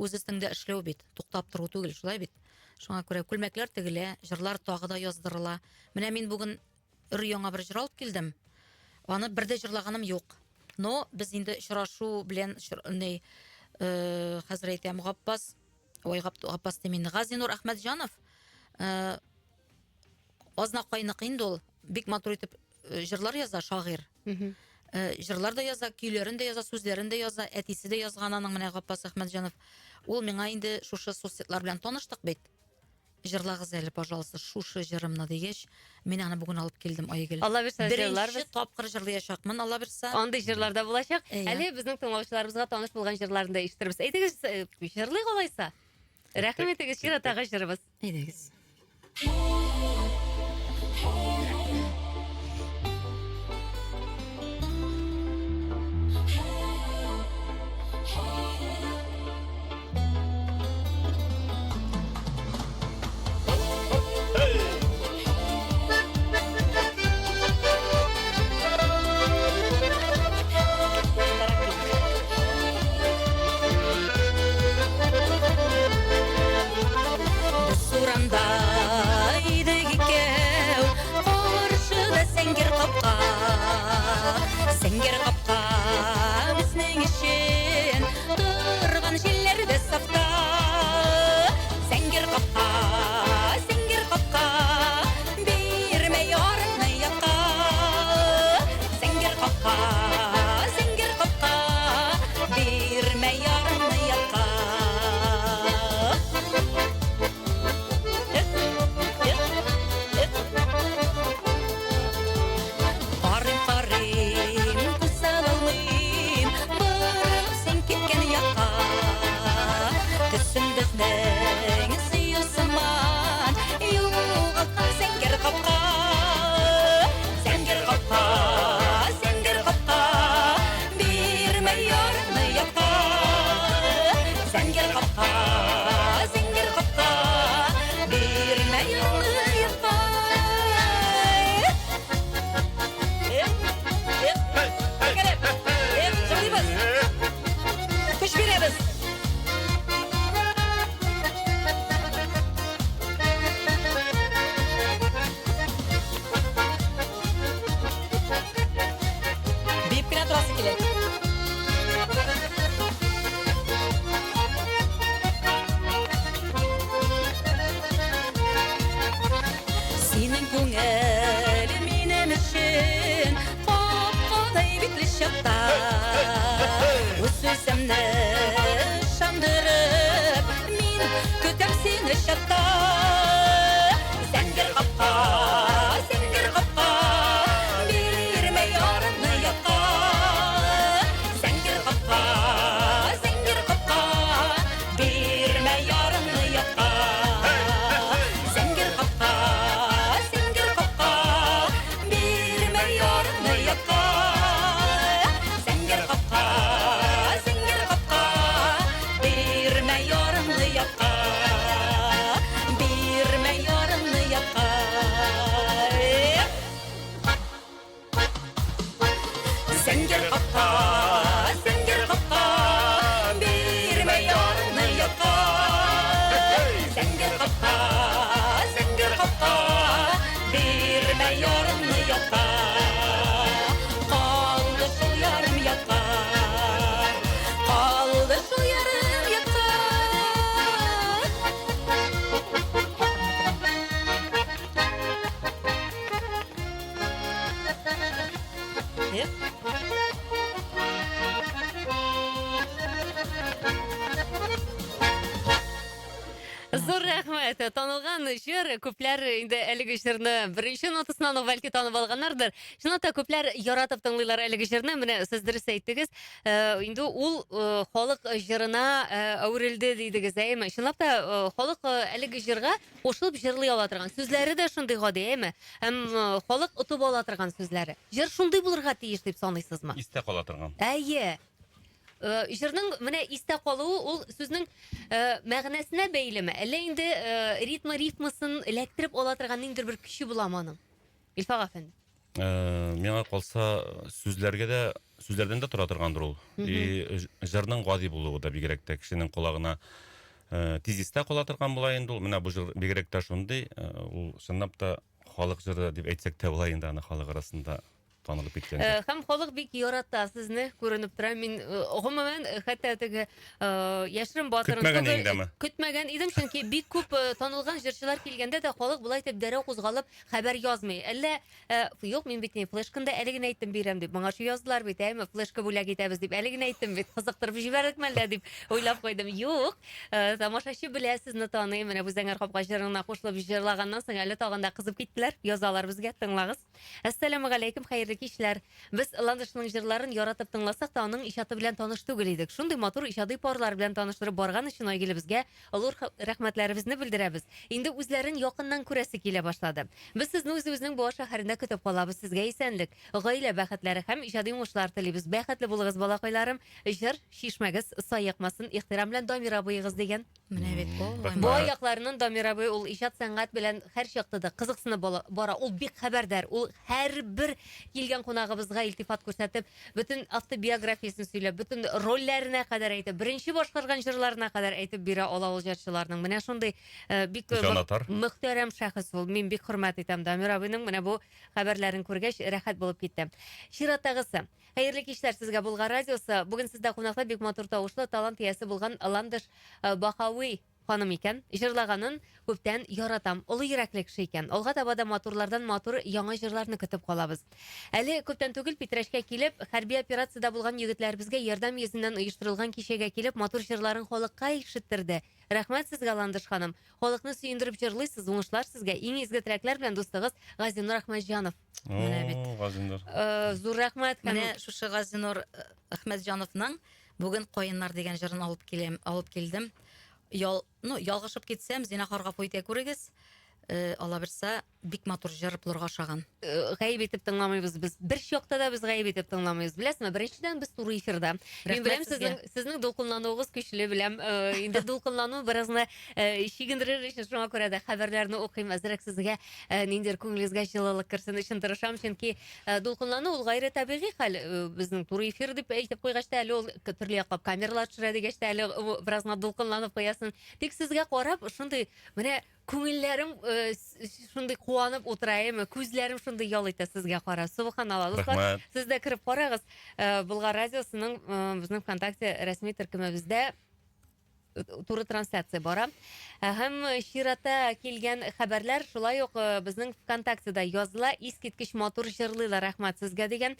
Үз өстеңдә эшләү бит, туктап тору түгел, шулай бит. Шуңа күрә күлмәкләр тегелә, җырлар тагы да яздырыла. Менә мин бүген өр-яңа бер җыр алып килдем. Аны бердә җырлаганым юк. Но без инде очрашу белән хәзер әйтәм, Гаппас Демин Газинур Әхмәтҗанов азнакайныкы инде ул, бик матур итеп җырлар яза, шагыйрь. Җырлар да яза, көйләрен дә яза, сүзләрен дә яза, әтисе дә язган аның менә Гаппас Әхмәтҗанов. Ул миңа инде шушы соцсетлар белән таныштык бит. Җырлагыз әле, пожалуйста, шушы җырымны дигәч, мин аны бүген алып килдем, Айгөл. Алла бирсә, җырлар Беренче тапкыр җырлаячакмын, Алла бирсә. Андый җырларда булачак. Әле безнең тыңлаучыларыбызга таныш булган җырларны да ишетербез. Әйтегез, җырлый калайса. Рәхмәт итегез, чиратагы җырыбыз. Әйдәгез. Сәнгер капка безнең өчен торган җилләрдә сафта. Сәнгер капка бирмә ярны якка. Сәнгер капка бирмә ярны якка. Карым Зур рәхмәт. Танылган җыр, күпләр инде әлеге җырны беренче нотасынан ук бәлки танып алганнардыр. Чынлап күпләр яратып тыңлыйлар әлеге җырны. Менә сез дөрес әйттегез. Инде ул халык җырына әверелде дидегез, әйме? Чынлап та халык әлеге җырга кушылып җырлый ала торган. Сүзләре дә шундый гади, әйме? Һәм халык отып ала торган сүзләре. Җыр шундый булырга тиеш дип саныйсызмы? Истә кала торган. Әйе. Җырның менә истә калуы ул сүзнең мәгънәсенә бәйлеме? Әллә инде рифмасын эләктереп ала торган ниндидер бер көче буламы аның? Илфак әфәнде. Миңа калса сүзләрдән дә тора торгандыр ул. И җырның гади булуы да бигрәк тә кешенең колагына тиз истә кала торган була инде ул. Менә бу җыр бигрәк тә шундый, ул чынлап та халык җыры дип әйтсәк тә була инде, аны халык арасында танылып киткән. Һәм халык бик ярата сезне, күренеп тора. Мин гомумән хәтта теге яшрен батырын көтмәгән идем, чөнки бик күп танылган җырчылар килгәндә дә халык булай дип дәрә кузгалып хәбәр язмый. Әллә юк, мин бит флешканда әле генә әйттем бирәм дип. Моңа шу яздылар бит, әйме, флешка бүләк итәбез дип әле генә әйттем бит. Кызыктырып җибәрдекме әллә дип уйлап куйдым. Юк, тамашачы белә сезне таный. Менә бу зәңгәр капка җырына кушылып җырлаганнан соң әле тагында кызып киттеләр. Язалар безгә, тыңлагыз. Ассаламу алейкум, хәерле кичләр. Без Ландышның җырларын яратып тыңласак та аның иҗаты белән таныш түгел идек. Шундый матур иҗади парлар белән таныштырып барган өчен Айгилебезгә олуг рәхмәтләребезне белдерәбез. Инде үзләрен якыннан күрәсе килә башлады. Без сезне үзебезнең бу шәһәрендә көтеп калабыз. Сезгә исәнлек, гаилә бәхетләре һәм иҗади уңышлар телибез. Бәхетле булыгыз, балакайларым. Җыр шишмәгез, саякмасын, ихтирам белән Дамир абыегыз дигән. Менә бит Бу аякларының Дамир абый ул иҗат сәнгать белән һәр чакта да кызыксынып бара. Ул бик хәбәрдар. Ул һәрбер килгән кунагыбызга илтифат күрсәтеп, бөтен автобиографиясын сөйләп, бөтен рольләренә кадәр әйтеп, беренче башкарган җырларына кадәр әйтеп бирә ала ул җырчыларның. Менә шундый бик мөхтәрәм шәхес ул. Мин бик хөрмәт итәм Дамир абыйның менә бу хәбәрләрен күргәч рәхәт булып китте. Чираттагысы. Хәерле кичләр сезгә, Булгар радиосы. Бүген сездә кунакта бик матур тавышлы, талант иясе булган Ландыш Бахауи ханым икән. Җырлаганын күптән яратам. Олы йөрәкле кеше икән. Алга таба да матурлардан матур яңа җырларны көтеп калабыз. Әле күптән түгел Питрәшкә килеп, хәрби операциядә булган егетләребезгә ярдәм йөзеннән оештырылган кичәгә килеп, матур җырларын халыкка ишеттерде. Рәхмәт сезгә, Ландыш ханым. Халыкны сөендереп җырлыйсыз, уңышлар сезгә. Иң изге теләкләр белән дустыгыз Газинур Әхмәтҗанов. Менә бит. Газинур. Зур рәхмәт. Менә шушы Газинур Әхмәтҗановның бүген Каеннар дигән җырын алып килдем. Ялгышып китсәм, зинахар гафу итә күрегез. Ала берсә бик матур җыр булырга ошаган. Гаип итеп тыңламыйбыз без. Бер чакта да без гаип итеп тыңламыйбыз. Беләсезме, беренчедән без туры эфирда. Мин беләм сезнең дулкынлануыгыз көчле, беләм. Инде дулкынлану беразны чигендерер өчен шуңа күрә дә хәбәрләрне укыйм. Әзрәк сезгә ниндидер күңелегезгә җылылык керсен өчен тырышам, чөнки дулкынлану ул гайре табигый хәл. Безнең туры эфир дип әйтеп куйгач та әле ул төрле яклап камералар төшерә дигәч та әле беразны дулкынланып куясың. Тик сезгә карап шундый менә күңелләрем шундый куанып утырайым, күзләрем шундый ял итә сезгә кара. Субханалла. Сез дә кирип карагыз. Булгар радиосының безнең ВКонтакте рәсми төркемебездә туры трансляция бара. Һәм чирата килгән хәбәрләр шулай ук безнең ВКонтактеда языла. Искиткеч матур җырлыйлар, рәхмәт сезгә дигән.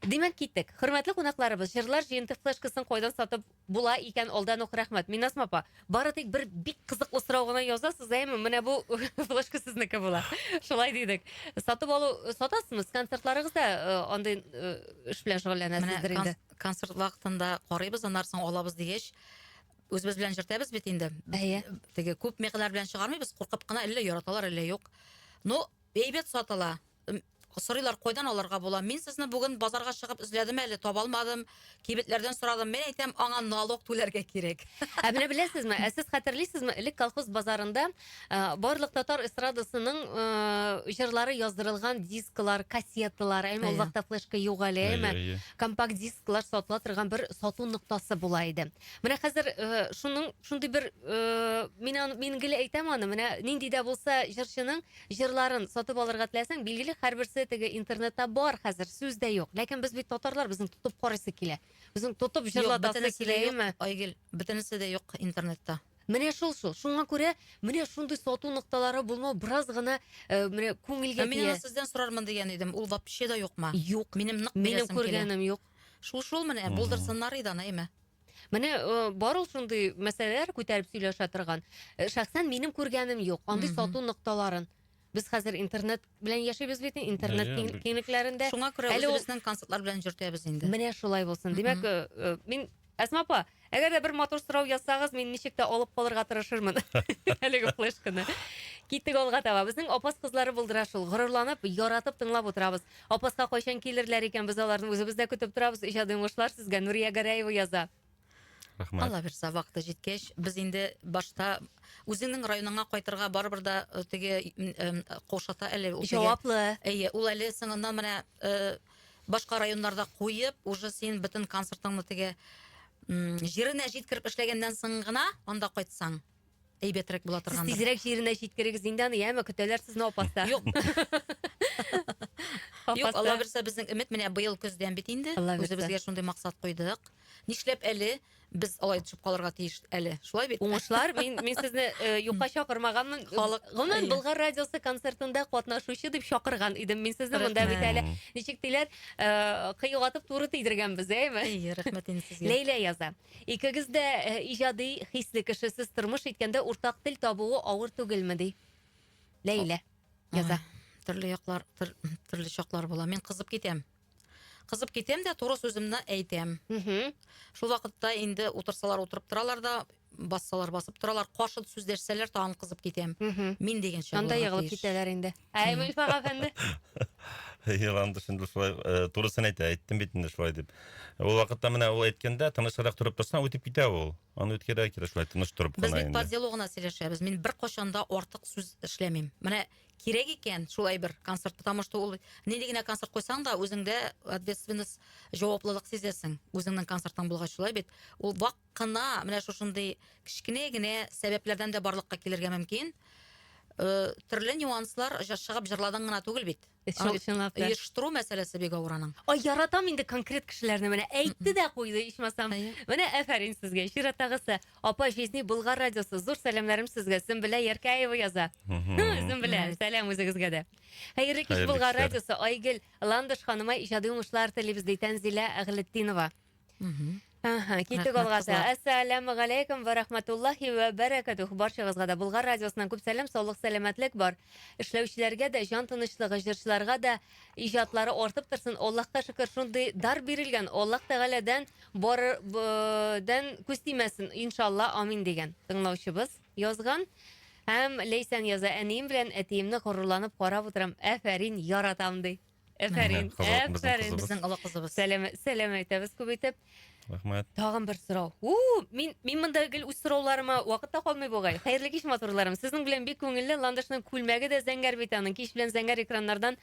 Димәк киттек. Хөрмәтле кунакларыбыз, җырлар җыентык флешкасын кайдан сатып була икән, алдан ук рәхмәт. Минасма апа, бары тик бер бик кызыклы сорау гына язасыз, әйме? Менә бу флешка сезнеке була. Шулай дидек. Сатып алу сатасызмы? Концертларыгызда андый эш белән шөгыльләнәсездер инде. Концерт вакытында карыйбыз, аннан соң алабыз дигәч, үзебез белән җыртабыз бит инде. Теге күп мегъләр белән чыгармыйбыз, куркып кына әллә яраталар, әллә юк. Ну, әйбәт сатыла. Сорыйлар, кайдан алырга була? Мин сезне бүген базарга чыгып эзләдем әле, таба алмадым. Кибетләрдән сорадым. Мен әйтәм, аңа налог түләргә кирәк. Менә беләсезме, сез хәтерлисезме, элек колхоз базарында барлык татар эстрадасының җырлары яздырылган дисклар, кассеталар, әйме ул вакытта флешка юк әле, әйме компакт дисклар сатыла торган бер сату ноктасы була иде. Менә хәзер шундый бер мин геле әйтәм аны, менә нинди дә булса җырчының җырларын сатып алырга теләсәң, билгеле һәрберсе теге интернетта бар хәзер, сүздә юк. Ләкин без бит татарлар, безнең тотып карыйсы килә. Безнең тотып җырладасы килә, әйме? Айгел, бөтенесе дә юк интернетта. Менә шул. Шуңа күрә менә шундый сату нокталары булмау бераз гына менә күңелгә тия. Мин сездән сорармын дигән идем. Ул вообще да юкмы? Юк. Минем нык күргәнем юк. Шул менә булдырсыннар иде аны, әйме? Менә бар ул шундый мәсьәләләр күтәреп сөйләшә торган. Шәхсән минем күргәнем юк. Андый сату нокталарын. Без хәзер интернет белән яшибез бит, интернет киңлекләрендә. Шуңа күрә Әле ул- үзебезнең концертлар белән йөртәбез инде. Менә шулай булсын. Димәк, мин Әсма апа, әгәр дә бер матур сорау язсагыз, мин ничек тә алып калырга тырышырмын. Әлеге флешканы. Киттек алга таба. Безнең апас кызлары булдыра шул. Горурланып, яратып тыңлап утырабыз. Апаска кайчан килерләр икән, без аларны үзебездә көтеп торабыз. Иҗади уңышлар сезгә Нурия Гәрәева яза. Рахмәт. Алла бирсә вакыты җиткәч, без инде башта үзеңнең районыңа кайтырга барыбер да теге кошата әле ул теге- Җаваплы. Әйе, ул әле соңыннан менә башка районнарда куеп, уже син бөтен концертыңны теге җиренә җиткереп эшләгәннән соң гына анда кайтсаң, әйбәтрәк була Сез торгандыр. тизрәк җиренә җиткерегез инде аны, яме көтәләр сезне апаста. Юк, юк, Апаста. Алла бирсә безнең өмет менә быел көздән бит инде. Алла бирсә. Үзебезгә шундый максат куйдык. Нишләп әле без алай төшеп калырга тиеш әле? Шулай бит. Уңышлар, мин сезне юкка чакырмаганмын. Гомумән Болгар радиосы концертында катнашучы дип чакырган идем. Мин сезне монда бит әле ничек диләр, кыйгатып туры тидергәнбез, әйме? Әйе, рәхмәт инде сезгә. Лейла яза. Икегез дә иҗади хисле кешесез тормыш иткәндә уртак тел табуы авыр түгелме ди? Лейла яза. Төрле яклар, төрле чаклар була. Мин кызып китәм. Кызып китәм дә туры сүземне әйтәм. Шул вакытта инде утырсалар утырып торалар да, бассалар басып торалар, кашыт сүз дәшсәләр тагын кызып китәм. Мин дигәнчә Анда булырга ягылып тиеш. китәләр инде. Әй, Мөлфәг әфәнде. Яланды шунда шулай турысын әйттем бит инде шулай дип. Ул вакытта менә ул әйткәндә тынычрак турып торсаң үтеп китә ул. Аны үткәрә кирәк шулай тыныч турып Без кына бит инде. по делу гына сөйләшәбез. Мин бер кашанда артык сүз эшләмим. Менә кирәк икән шулай бер концерт, потому что ул нинди генә концерт куйсаң да үзеңдә ответственность, җаваплылык сизәсең. Үзеңнең концертың булгач шулай бит. Ул вак кына менә шушындый кичкенә генә сәбәпләрдән дә барлыкка килергә мөмкин. Төрле нюанслар чыгып җырладың гына түгел бит. Чынлап та. Оештыру мәсьәләсе бик авыраның. Ай, яратам инде конкрет кешеләрне. Менә әйтте дә куйды, ичмасам. Әйе. Менә әфәрин сезгә. Чиратагысы. Апа, Жизни Болгар радиосы. Зур сәламнәрем сезгә. Сөмбелә Яркаева яза. Сөмбелә, сәлам үзегезгә дә. Хәерле кич Хәерле Болгар кичтәр. радиосы. Айгөл Ландыш ханыма иҗади уңышлар телибез ди Тәнзилә Әгълетдинова. Киттек Рәхмәт, алгаса. кызлар. Ассаламу алейкум ва рахматуллахи ва баракатух. Барчагызга да Болгар радиосыннан күп сәлам, саулык, сәламәтлек бар. Эшләүчеләргә дә, җан тынычлыгы, җырчыларга да иҗатлары артып торсын. Аллаһка шөкер, шундый дар бирелгән. Аллаһ Тәгаләдән бардан күз тимәсен, иншалла, амин дигән. Тыңлаучыбыз язган. Һәм Лейсан яза, әнием белән әтиемне горурланып карап утырам. Әфәрин, яратам ди. Әфәрин, Кызык, безнең әфәрин. кызыбыз. Безнең олы кызыбыз. Сәлам әйтәбез күп итеп. Рахмәт. Тагын бер сорау. Мин монда гел үз сорауларыма вакытта калмый бугай. Хәерле кич матурларым. Сезнең белән бик күңелле Ландышның күлмәге дә зәңгәр бит аның. Кич белән зәңгәр экраннардан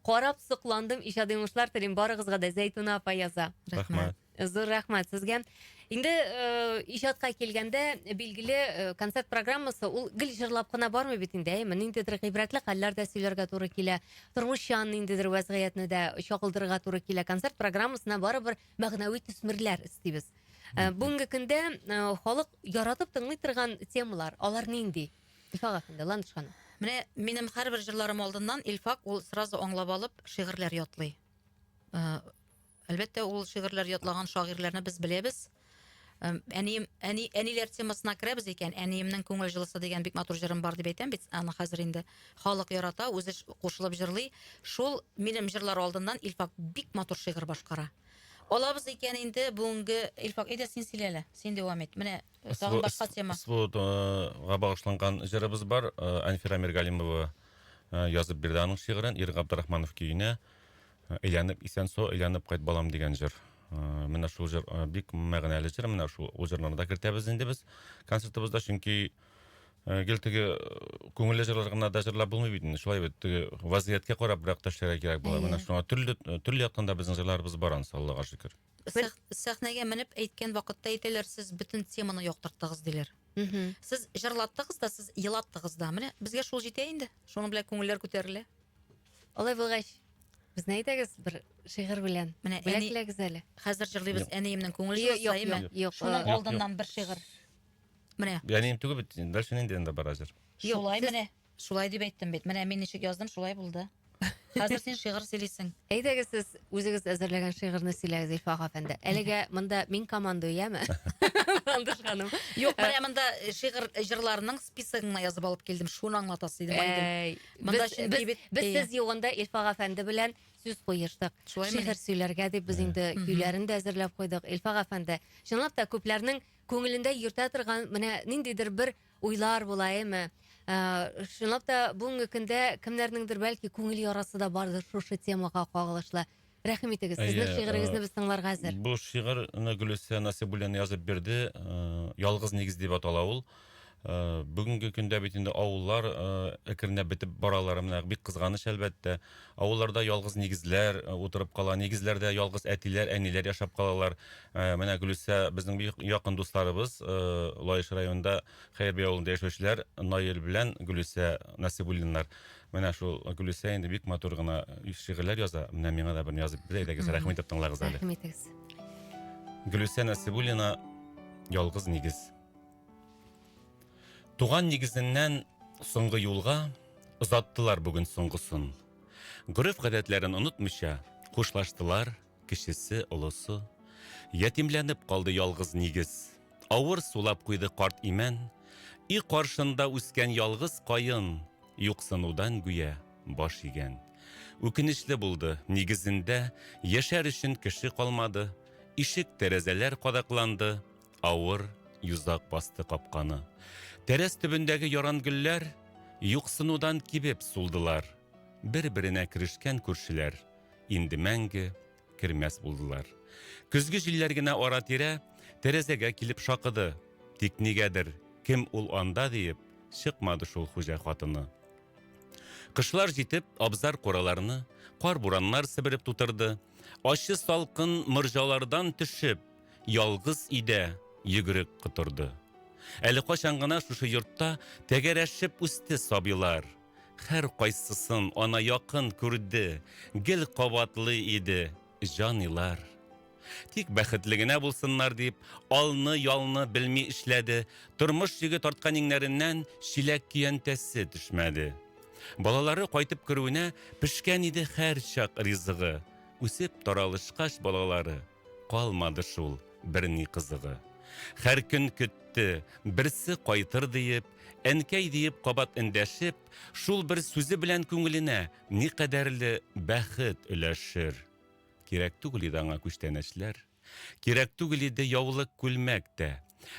карап сокландым. Иҗади уңышлар телим барыгызга да Зәйтүнә апа яза. Рахмәт. Зур рәхмәт сезгә. Инде иҗатка килгәндә билгеле концерт программасы ул гел җырлап кына бармый бит инде. Ниндидер гыйбрәтле хәлләр дә сөйләргә туры килә. Тормышчан ниндидер вазгыятны да чагылдырырга туры килә. Концерт программасына барыбер мәгънәви төсмерләр истибез. Бүгенге көндә халык яратып тыңлый торган темалар, алар нинди? Ифагатында Ландыш ханым. Менә минем һәрбер җырларым алдыннан Илфак ул сразу аңлап алып шигырьләр ятлый. Әлбәттә ул шигырьләр ятлаган шагыйрьләрне без беләбез. Әниләр темасына керәбез икән, әниемнең күңел җылысы дигән бик матур җырым бар дип әйтәм бит. Аны хәзер инде халык ярата, үзе кушылып җырлый. Шул минем җырлар алдыннан Илфак бик матур шигырь башкара. Алабыз икән инде бүгенге Илфак, әйдә син сөйләле. Син дәвам ит. Менә тагын башка тема. Га багышланган җырыбыз бар. Анфира Миргалимова язып бирде аның шигырен. Ир Габдрахманов көенә әйләнеп исән-сау әйләнеп кайт балам дигән җыр. Менә шул җыр бик мәгънәле җыр. Менә шул җырларны да кертәбез инде без концертыбызда, чөнки гел теге күңелле җырлар гына да җырлап булмый бит. Шулай бит вазгыятькә карап бирәк төшәргә кирәк була. Менә шуңа төрле яктан да безнең җырларыбыз бар, Аллага шөкер. Сәхнәгә менеп әйткән вакытта әйтәләр, сез бөтен теманы яктырттыгыз диләр. Сез җырлаттыгыз да, сез елаттыгыз да. Менә безгә шул җитә инде. Шуның белән күңелләр күтәрелә. Алай булгач, без әйтәгез бер шигырь белән. Менә Беләкләгез әле. Хәзер җырлыйбыз әниемнең күңел Юк, җылысы, әйме? юк. Шуның Юк, алдыннан бер шигырь. Менә Яни түгел бит. Дальше нинди бар җыр. шулай менә. Шулай дип әйттем бит. Менә мин ничек яздым, шулай булды. Хәзер син шигырь сөйлисең. Әйдәгез сез үзегез әзерләгән шигырьне сөйләгез Илфак әфәнде. Әлегә монда мин команда яме? Андыш ханым. Юк, менә монда шигырь җырларының списогын язып алып килдем. Шуны аңлатасы идем. Монда Без сез югында Илфак әфәнде белән сүз куештык. Шулаймы? Шигырь сөйләргә дип без инде көйләрен дә әзерләп куйдык. Илфак әфәнде, чынлап та күпләрнең күңелендә йөртә торган менә ниндидер бер уйлар булаймы? Чынлап та бүгенге көндә кемнәрнеңдер бәлки күңел ярасы да бардыр шушы темага кагылышлы. Рәхим итегез. Сезнең шигырегезне без тыңларга әзер. Бу шигырьне Гөлүсә Насибуллина язып бирде. Ялгыз нигез дип атала ул. Бүгенге көндә бит инде авыллар әкренләп бетеп баралар, менә бик кызганыч әлбәттә. Авылларда ялгыз нигезләр утырып кала, нигезләрдә ялгыз әтиләр, әниләр яшәп калалар. Менә Гөлүсә безнең бик якын дусларыбыз, Лаеш районында Хәйрбия авылында яшәүчеләр Наил белән Гөлүсә Насибуллиннар. Менә шул Гөлүсә инде бик матур гына шигырьләр яза. Менә миңа да бер язып бирә, әйдәгез рәхмәт итеп тыңлагыз әле. Рәхим итегез. Гөлүсә Насибуллина ялгыз нигез. Туган нигезеннән соңгы юлга озаттылар бүген соңгысын. Гөреф гадәтләрен онытмыйча хушлаштылар кешесе олысы. Ятимләнеп калды ялгыз нигез. Авыр сулап куйды карт имән. И каршында үскән ялгыз кайын, юксынудан гүя баш игән. Үкенечле булды нигезендә яшәр өчен кеше калмады. Ишек тәрәзәләр кадакланды. Авыр юзак басты капканы. Тәрәз төбендәге яран гөлләр юксынудан кибеп сулдылар. Бер-беренә керешкән күршеләр инде мәңге кермәс булдылар. Көзге җилләр генә ара-тирә тәрәзәгә килеп шакыды. Тик нигәдер кем ул анда диеп чыкмады шул хуҗа хатыны. Кышлар җитеп абзар кураларны кар бураннар себереп тутырды. Ачы салкын мырҗалардан төшеп ялгыз идә йөгерек кытырды. Әле качан гына шушы йортта тәгәрәшеп үсте сабилар. Һәр кайсысын ана якын күрде, гел кабатлы иде җанилар. Тик бәхетле генә булсыннар дип, алны-ялны белми эшләде. Тормыш йөге тарткан иңнәреннән чиләк киянтәсе төшмәде. Балалары кайтып керүенә пешкән иде һәр чак ризыгы. Үсеп таралышкач балалары калмады шул берни кызыгы. Һәр көн көтте, берсе кайтыр диеп, әнкәй диеп кабат эндәшеп, шул бер сүзе белән күңеленә никадәрле бәхет өләшер. Кирәк түгел иде аңа күчтәнәчләр, кирәк түгел иде яулык күлмәк тә.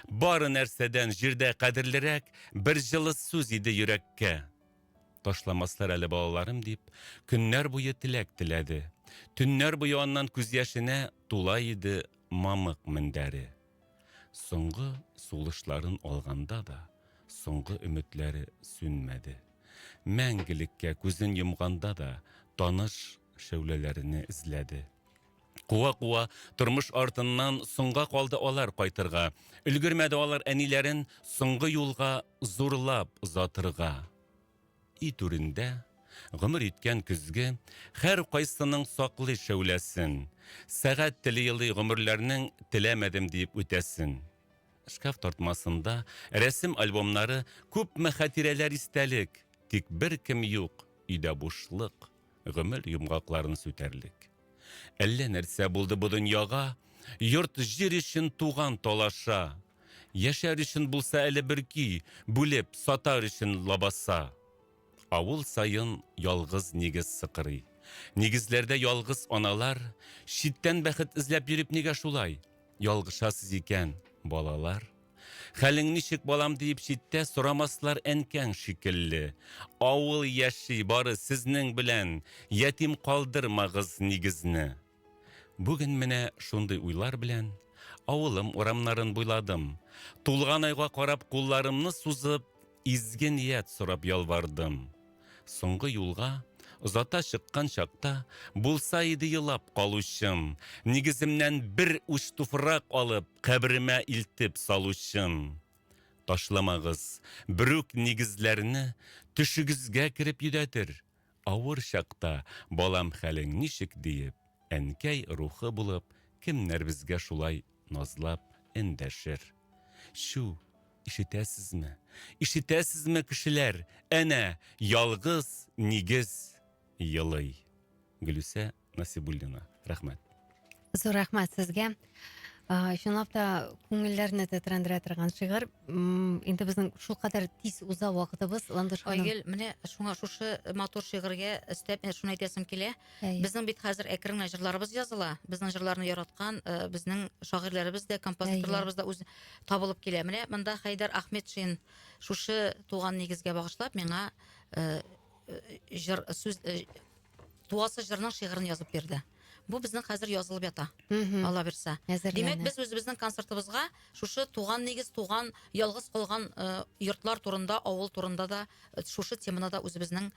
Бары нәрсәдән җирдә кадерлерәк бер җылы сүз иде йөрәккә. Ташламаслар әле балаларым дип, көннәр буе теләк теләде. Төннәр буе аннан күз яшенә тула иде мамык мендәре. Соңгы сулышларын алганда да, соңгы өметләре сүнмәде. Мәңгелеккә күзен йомганда да, таныш шәүләләрне эзләде. Куа-куа тормыш артыннан соңга калды алар кайтырга. Өлгермәде алар әниләрен соңгы юлга зурлап озатырга. И түрендә гомер иткән көзге һәр кайсының саклый шәүләсен. Сәгать теле-елый гомерләрнең теләмәдем дип үтәсен. Шкаф тартмасында рәсем альбомнары күпме хатирәләр истәлек. Тик бер кем юк, өйдә бушлык, гомер йомгакларын сүтәрлек. Әллә нәрсә булды бу дөньяга, йорт җир өчен туган талаша. Яшәр өчен булса әле бер көй, бүлеп сатар өчен лабаса. Авыл сайын ялгыз нигез сыкырый. Нигезләрдә ялгыз аналар, читтән бәхет эзләп йөреп нигә шулай? Ялгышасыз икән, балалар. Хәлең ничек балам диеп читтә сорамаслар әнкәң шикелле. Авыл яши бары сезнең белән, ятим калдырмагыз нигезне. Бүген менә шундый уйлар белән авылым урамнарын буйладым. Тулган айга карап кулларымны сузып, изге ният сорап ялвардым. Соңгы юлга озата чыккан чакта булса иде елап калучым. Нигеземнән бер уч туфрак алып, кабремә илтеп салучым. Ташламагыз бүрүк нигезләрне, төшүгезгә кирип йөдәтер. Авыр чакта балам хәлең ничек диеп, әнкәй рухы булып, кемнәр безгә шулай назлап эндәшер. Шу Ишетәсезме? Ишетәсезме кешеләр? Әнә ялгыз нигез Йылый. Гөлүсә Насибуллина. Рәхмәт. Зур рәхмәт сезгә. Чынлап та күңелләрне тетрәндерә торган шигырь. Инде безнең шул кадәр тиз уза вакытыбыз, Ландыш ханым. Айгөл, менә шуңа шушы матур шигырьгә өстәп шуны әйтәсем килә. Безнең бит хәзер әкрен җырларыбыз языла. Безнең җырларны яраткан безнең шагыйрьләребез дә, композиторларыбыз да үз табылып килә. Менә монда Хайдар Ахметшин шушы туган нигезгә багышлап миңа җыр сүз туасы җырның шигырен язып бирде. Бу безнең хәзер язылып ята. Алла бирсә. Димәк, без үзебезнең концертыбызга шушы туган нигез, туган ялгыз калган йортлар турында, авыл турында да шушы теманы да үзебезнең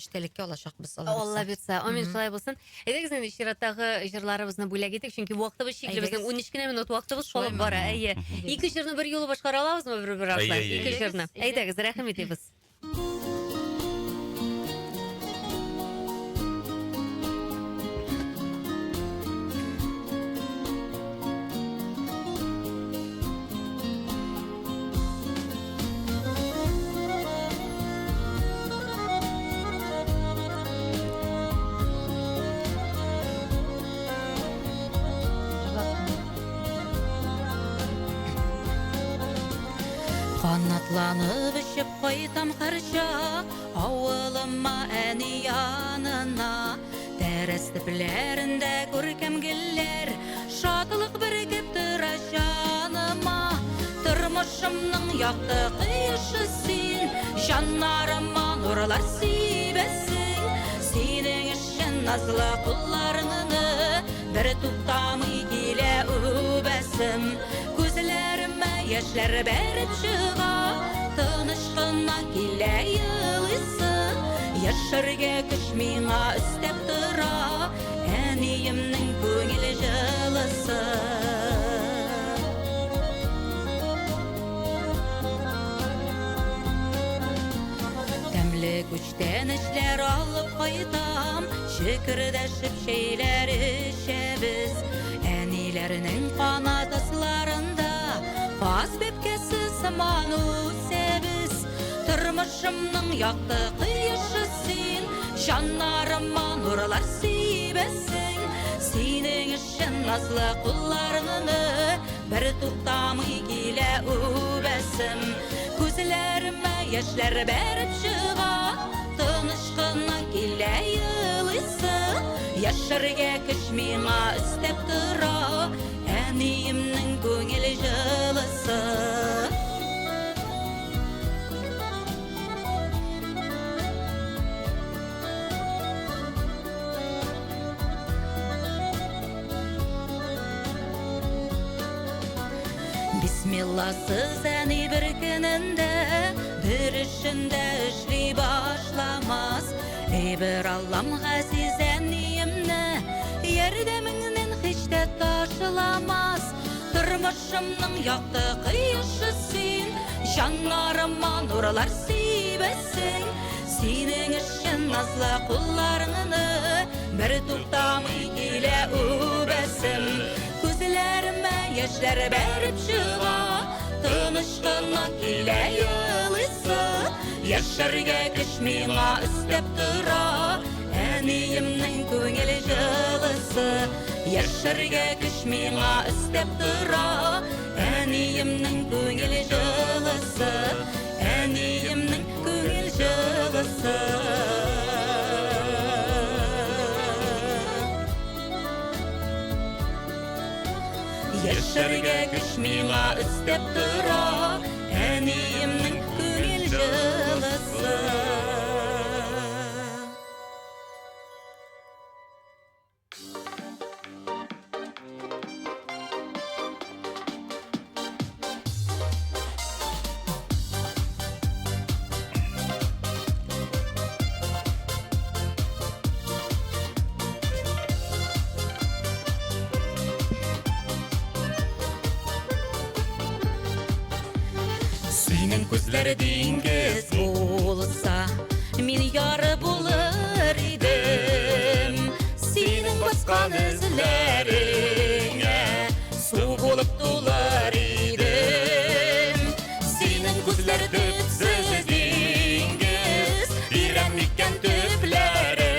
эштәлеккә алачакбыз. Алла бирсә. Амин, шулай булсын. Әйдәгез инде чираттагы җырларыбызны бүләк итик, чөнки вакытыбыз чикле, безнең 13 генә минут вакытыбыз шулып бара. Әйе. Ике җырны бер юлы башкара алабызмы бер ашлап? Ике җырны. Әйдәгез, рәхим итебез. Канатланып очып кайтам һәрчак авылыма әни янына. Тәрәс төпләрендә күркәм гөлләр, шатлык бергеп тора җаныма. Тормышымның якты кояшы син, җаннарыма нурлар сибәсең. Синең өчен назлы кулларыңны бер туктамый килә үбәсем. Күзләремә яшьләр бәреп чыга, тыныч кына килә елыйсы. Яшәргә көч миңа өстәп тора, әниемнең күңел җылысы. Тәмле күчтән эшләр алып кайтам, шикердәшеп шәйләр эчәбез. Әниләрнең канат асларында Каз бепкәсе сыман үсәбез. Тормышымның якты кояшы син, җаннарыма нурлар сибәсең. Синең өчен назлы кулларыңны бер туктамый килә үбәсем. Күзләремә яшьләр бәреп чыга, тыныч кына килә елыйсы. Яшәргә көч миңа өстәп тора, әниемнең күңел җылысы. Бисмилласыз әни бер көнендә, бер эшендә эшли башламас. Бер Аллам газиз әниемне, ярдәмеңнән һич тә ташламас. Тормышымның якты кояшы син, җаннарыма нурлар сибәсең. Синең өчен назлы кулларыңны бер туктамый килә үбәсем. Күзләремә яшьләр бәреп чыга, тыныч кына килә елыйсы. Яшәргә көч миңа өстәп тора, әниемнең күңел җылысы. Яшәргә көч миңа өстәп тора, әниемнең күңел җылысы. Әниемнең күңел җылысы. Яшәргә көч миңа өстәп тора, әниемнең күңел җылысы. Синең күзләр диңгез булса, мин яры булыр идем. Синең баскан эзләреңә су булып тулар идем. Синең күзләр төпсез диңгез, бирәм икән төпләре.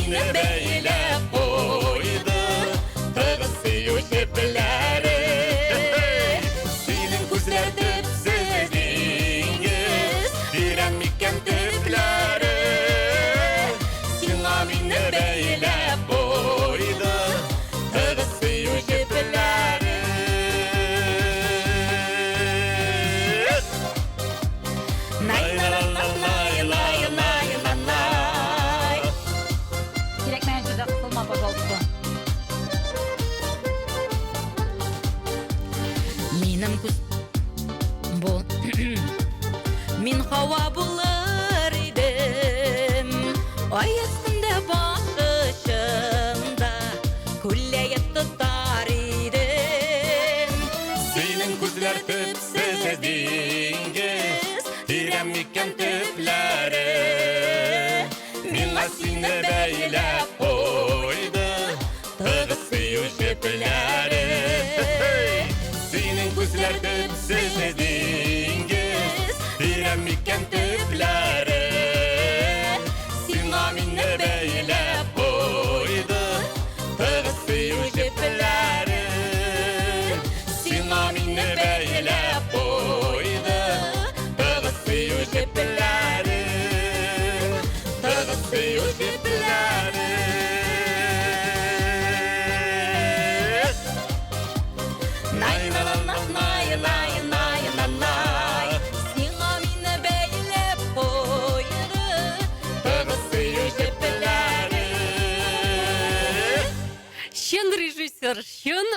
minni beylep koydu Tığız suyu şeplere Senin gözler tüpsüzdingiz Direnmikken tüplere Sina minni beylep koydu Tığız suyu şeplere Lay la la la lay lay lay la lay Kerakmagan juda qilma bozoldi. Menim kuz bu Min hava bular idim Ay üstünde başışımda Kulleyet tutar idim Senin gözler tüpsüz dingiz Direnmikken tüplere Minna seni beylep koydu Tığız suyu şeplere Senin gözler tüpsüz dingiz Direnmikken tüplere Sina minni beylep koydu Tığız suyu şeplere Sina minni beylep koydu Tığız suyu şeplere Tığız suyu şeplere Nay la la la nay lay lay la lay Сиңа мине бәйләп куйды Tığız suyu şeplere Шын режиссер, шын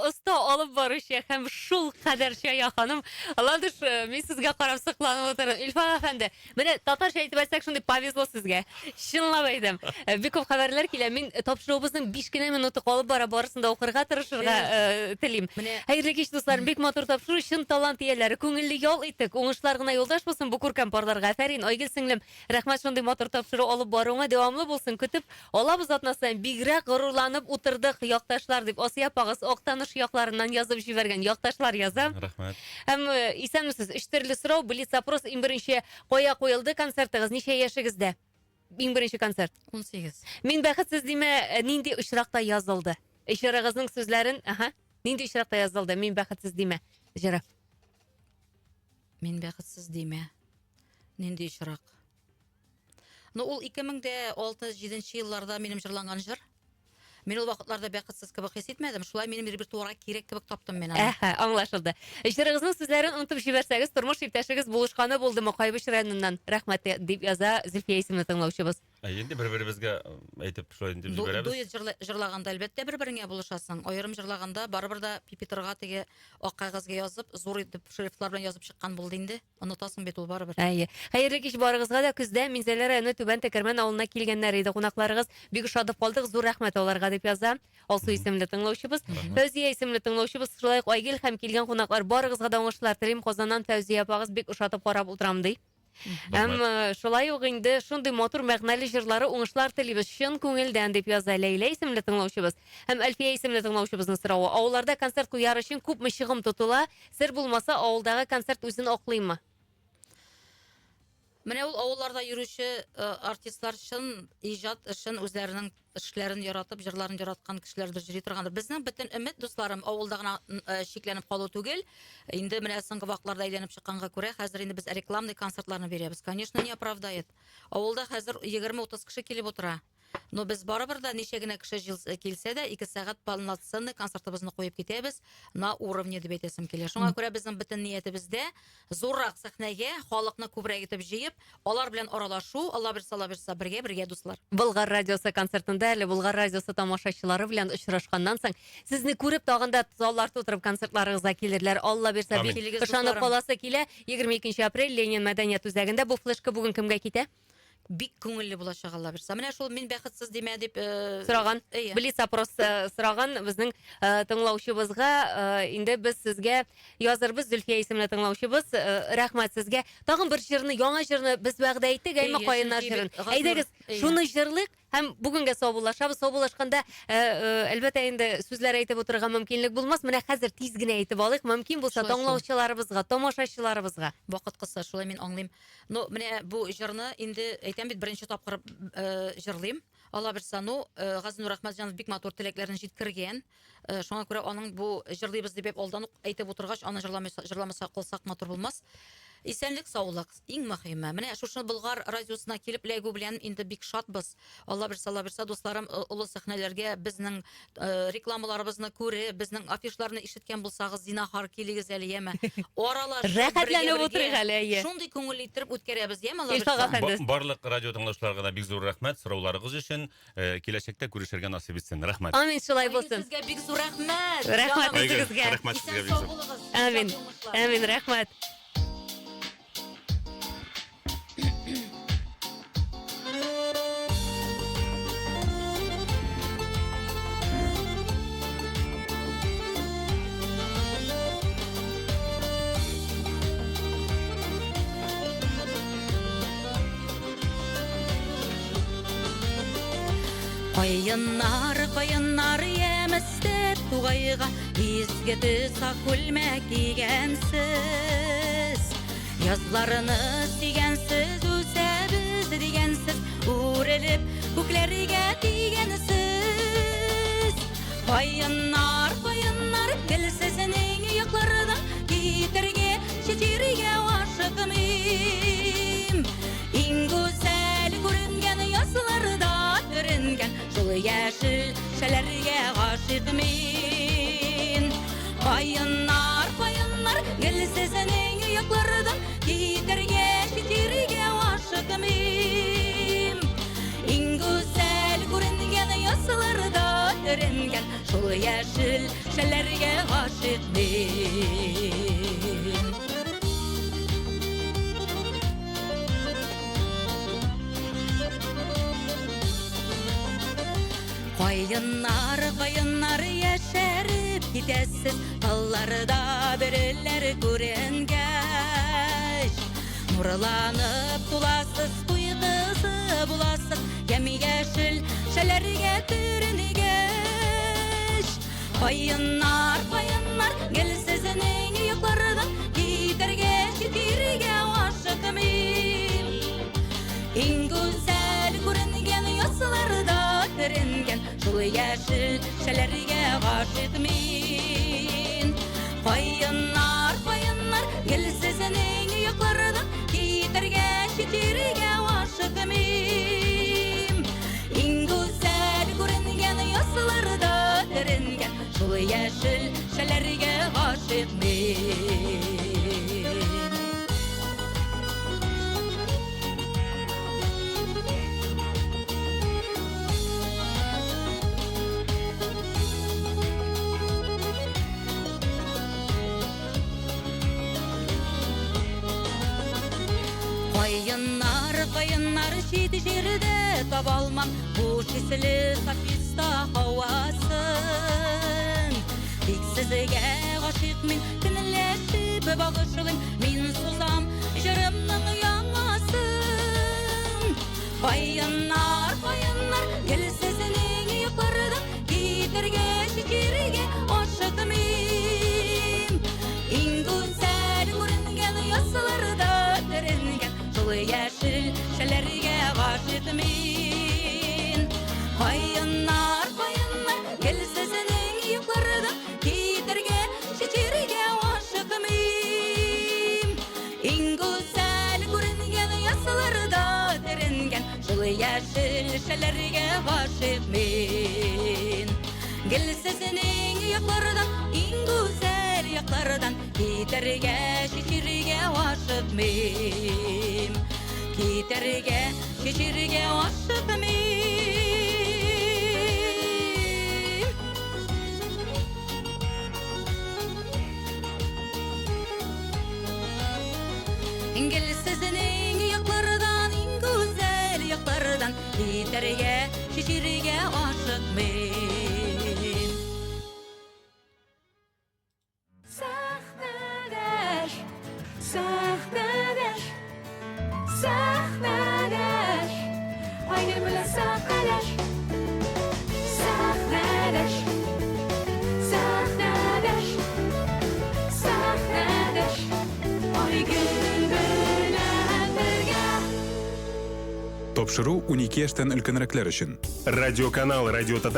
оста алып баручы һәм шул кадәр Шая ханым. Аладыш, мен сезгә карап сыкланып отырам. Илфат әфәнде, менә татарча әйтеп әйтсәк, шундый повезло сезгә. Чынлап әйтәм. Бик күп хәбәрләр килә. Мин тапшыруыбызның 5 кенә минуты калып бара, барысын да укырга тырышырга телим. Менә- Хәерле кич дусларым, бик матур тапшыру, чын талант ияләре, күңелле ял иттек. Уңышлар гына юлдаш булсын бу күркәм парларга. Афәрин, Айгөл сеңлем, рәхмәт шундый матур тапшыру алып баруыңа давамлы булсын. Көтеп алабыз атнасан бигрәк горурланып утырдык якташлар дип Асия апагыз Актаныш якларыннан язып җибәргән якташлар яза. Рахмәт Һәм исәнмесез, 3 төрле сорау, блиц опрос, иң беренче кая куелды концертыгыз, ничә яшегездә? Иң беренче концерт. 18. Мин бәхетсез димә, нинди очракта язылды? Ишарагызның сүзләрен, нинди очракта язылды? Мин бәхетсез димә. Җыры. Мин бәхетсез димә. Нинди очрак. Ну ул 2006-7 елларда минем җырланган җыр. Мин ул вакытларда бәхетсез кебек хис итмәдем. Шулай минем репертуарга кирәк кебек таптым мен аны. Аңлашылды. Ишарагызның сүзләрен унутып җибәрсәгез, тормыш иптәшегез булышканы булдымы Кайбыш районыннан? Рәхмәт дип яза Зөлфия исемле тыңлаучыбыз. Енді бір-бірімізге әйтіп шулай деп жіберәбез. Дуэт җырлаганда әлбәттә бер-береңә булышасың. Аерым җырлаганда барыбер да пипетерга теге ак кагазга язып, зур итеп шрифтлар белән язып чыккан булды инде. Онытасың бит ул барыбер. Хәерле кич барыгызга да көздә Минзәләр районы Түбән Тәкәрмән авылына килгәннәр иде. Кунакларыгыз бик шадып калдык. Зур рәхмәт аларга дип яза. Алсу исемле тыңлаучыбыз. Фәүзия исемле тыңлаучыбыз. Шулай ук Айгөл һәм килгән кунаклар барыгызга да уңышлар телим. Казаннан Фәүзия апагыз бик ошатып карап утырам ди. Һәм шулай ук инде шундый матур мәгънәле җырлары уңышлар телибез чын күңелдән дип яза Ләйлә исемле тыңлаучыбыз. Һәм Әлфия исемле тыңлаучыбызның соравы. Авылларда концерт куяр өчен күпме чыгым тотыла? Сер булмаса, авылдагы концерт үзен аклыймы? Менә ул авылларда йөрүче артистлар өчен иҗат өчен үзләренең эшләрен яратып, җырларын яраткан кешеләрдер җыри торгандыр. Безнең бөтен өмет дусларым авылда гына шикләнеп калу түгел. Инде менә соңгы вакытларда әйләнеп чыкканга күрә, хәзер инде біз рекламный концертларны бирәбез. Конечно, не оправдает. Авылда хәзер 20-30 кеше килеп утыра. Но без барыбер да ничә генә кеше килсә дә 2 сәгать полноценный концертыбызны куеп китәбез на уровне дип әйтәсем килә. Шуңа күрә безнең бөтен ниятебездә зуррак сәхнәгә халыкны күбрәк итеп җыеп, алар белән аралашу, Алла бирсә бергә дуслар. Болгар радиосы концертында әле Болгар радиосы тамашачылары белән очрашканнан соң сезне күреп тагында залларда утырып концертларыгызга килерләр. Алла бирсә бик ышанып каласы килә. 22 апрель Ленин мәдәният үзәгендә бу флешка бүген кемгә китә? Бик күңелле булачак Алла бирсә. Менә шул мин бәхетсез димә дип сораган. Блиц опрос сораган безнең тыңлаучыбызга инде без сезгә язырбыз. Зөлфия исемле тыңлаучыбыз. Рәхмәт сезгә. Тагын бер җырны, яңа җырны без вәгъдә иттек, әйме каеннар җырын. Әйдәгез, Шуны җырлыйк һәм бүгенгә саубуллашабыз. Саубуллашканда әлбәттә инде сүзләр әйтеп утырырга мөмкинлек булмас. Менә хәзер тиз генә әйтеп алыйк. Мөмкин булса Шулай, тыңлаучыларыбызга, тамашачыларыбызга. Вакыт кыса, шулай мин аңлыйм. Ну, менә бу җырны инде әйтәм бит беренче тапкыр җырлыйм. Алла берсе, ну, Газинур Әхмәтҗанов бик матур теләкләрен җиткергән. Шуңа күрә аның бу җырлыйбыз дип алдан ук әйтеп утыргач, аны җырламаса калсак матур булмас. Исәнлек, саулык иң мөһиме. Менә шушы Болгар радиосына килеп ләгү белән инде бик шатбыз. Алла берсе дусларым, улы сәхнәләргә безнең рекламаларыбызны күреп, безнең афишларны ишеткән булсагыз, зинахар килегез әле яме. Аралашып Рәхәтләнеп утырыйк әле, әйе. Шундый күңел итеп үткәрәбез яме, Алла Илфак берсе. әфәнде. Барлык радио тыңлаучыларга да бик зур рәхмәт сорауларыгыз өчен. Киләчәктә күрешергә насыйп итсен. Рәхмәт. Амин, шулай булсын. Сезгә бик зур рәхмәт. Рәхмәт Җаным. үзегезгә. Рәхмәт сезгә Исән бик сау зур. булыгыз. Амин. Амин, рәхмәт. Кайыннар яместеп тугайга изге төса күлмәк кигәнсез. Язларны сөйгәнсез, үсәбез дигәнсез, үрелеп күкләргә тигәнсез. Кайыннар гөлсезенең яклардан китәргә, читергә ашыгмыйм. Иң гүзәл күренгән ясларда төренгән шул яшел шәләргә гашык мин. Кайыннар гөлсезенең яклардан китәргә, читергә ашыгмыйм. Иң гүзәл күренгән ясларда төренгән шул яшел шәләргә гашык мин. Кайыннар яшәреп китәсез, талларда бөреләр күренгәч. Нурланып туласыз, туйгызы буласыз, ямь-яшел шәләргә төренгәч. Кайыннар гөлсезенең яклардан китәргә, читергә ашыгмыйм. Иң гүзәл күренгән ясларда төренгән шул яшел шәләргә гашык мин. Кайыннар гөлсезенең яклардан китәргә, читергә ашыгмыйм. Иң гүзәл күренгән ясларда төренгән шул яшел шәләргә гашык мин. Кайыннар чит җирдә таба алмам бу шисле сафиста һавасын. Тик сезгә гашык мин, көнләшеп багышлыйм, мин сузам җырымның яңасын. Кайыннар гөлсезенең яклардан китәргә, читергә ашыгмыйм. Иң гүзәл күренгән ясларда төренгән шул яшел шәләргә гашык мин. Кайыннар гөлсезенең яклардан китәргә, читергә ашыгмыйм. Иң гүзәл күренгән ясларда төренгән шул яшел шәләргә гашык мин. Гөлсезенең яклардан, иң гүзәл яклардан китәргә, читергә ашыгмыйм. Китәргә, читергә ашыгмыйм. Гөлсезенең яклардан, иң гүзәл яклардан китәргә, читергә ашыгмыйм. Сәхнәдәш, сәхнәдәш, сәхнәдәш, айгыр Тапшыру 12 яшьтән өлкәнрәкләр өчен. Радиоканал «Радио Татарстан»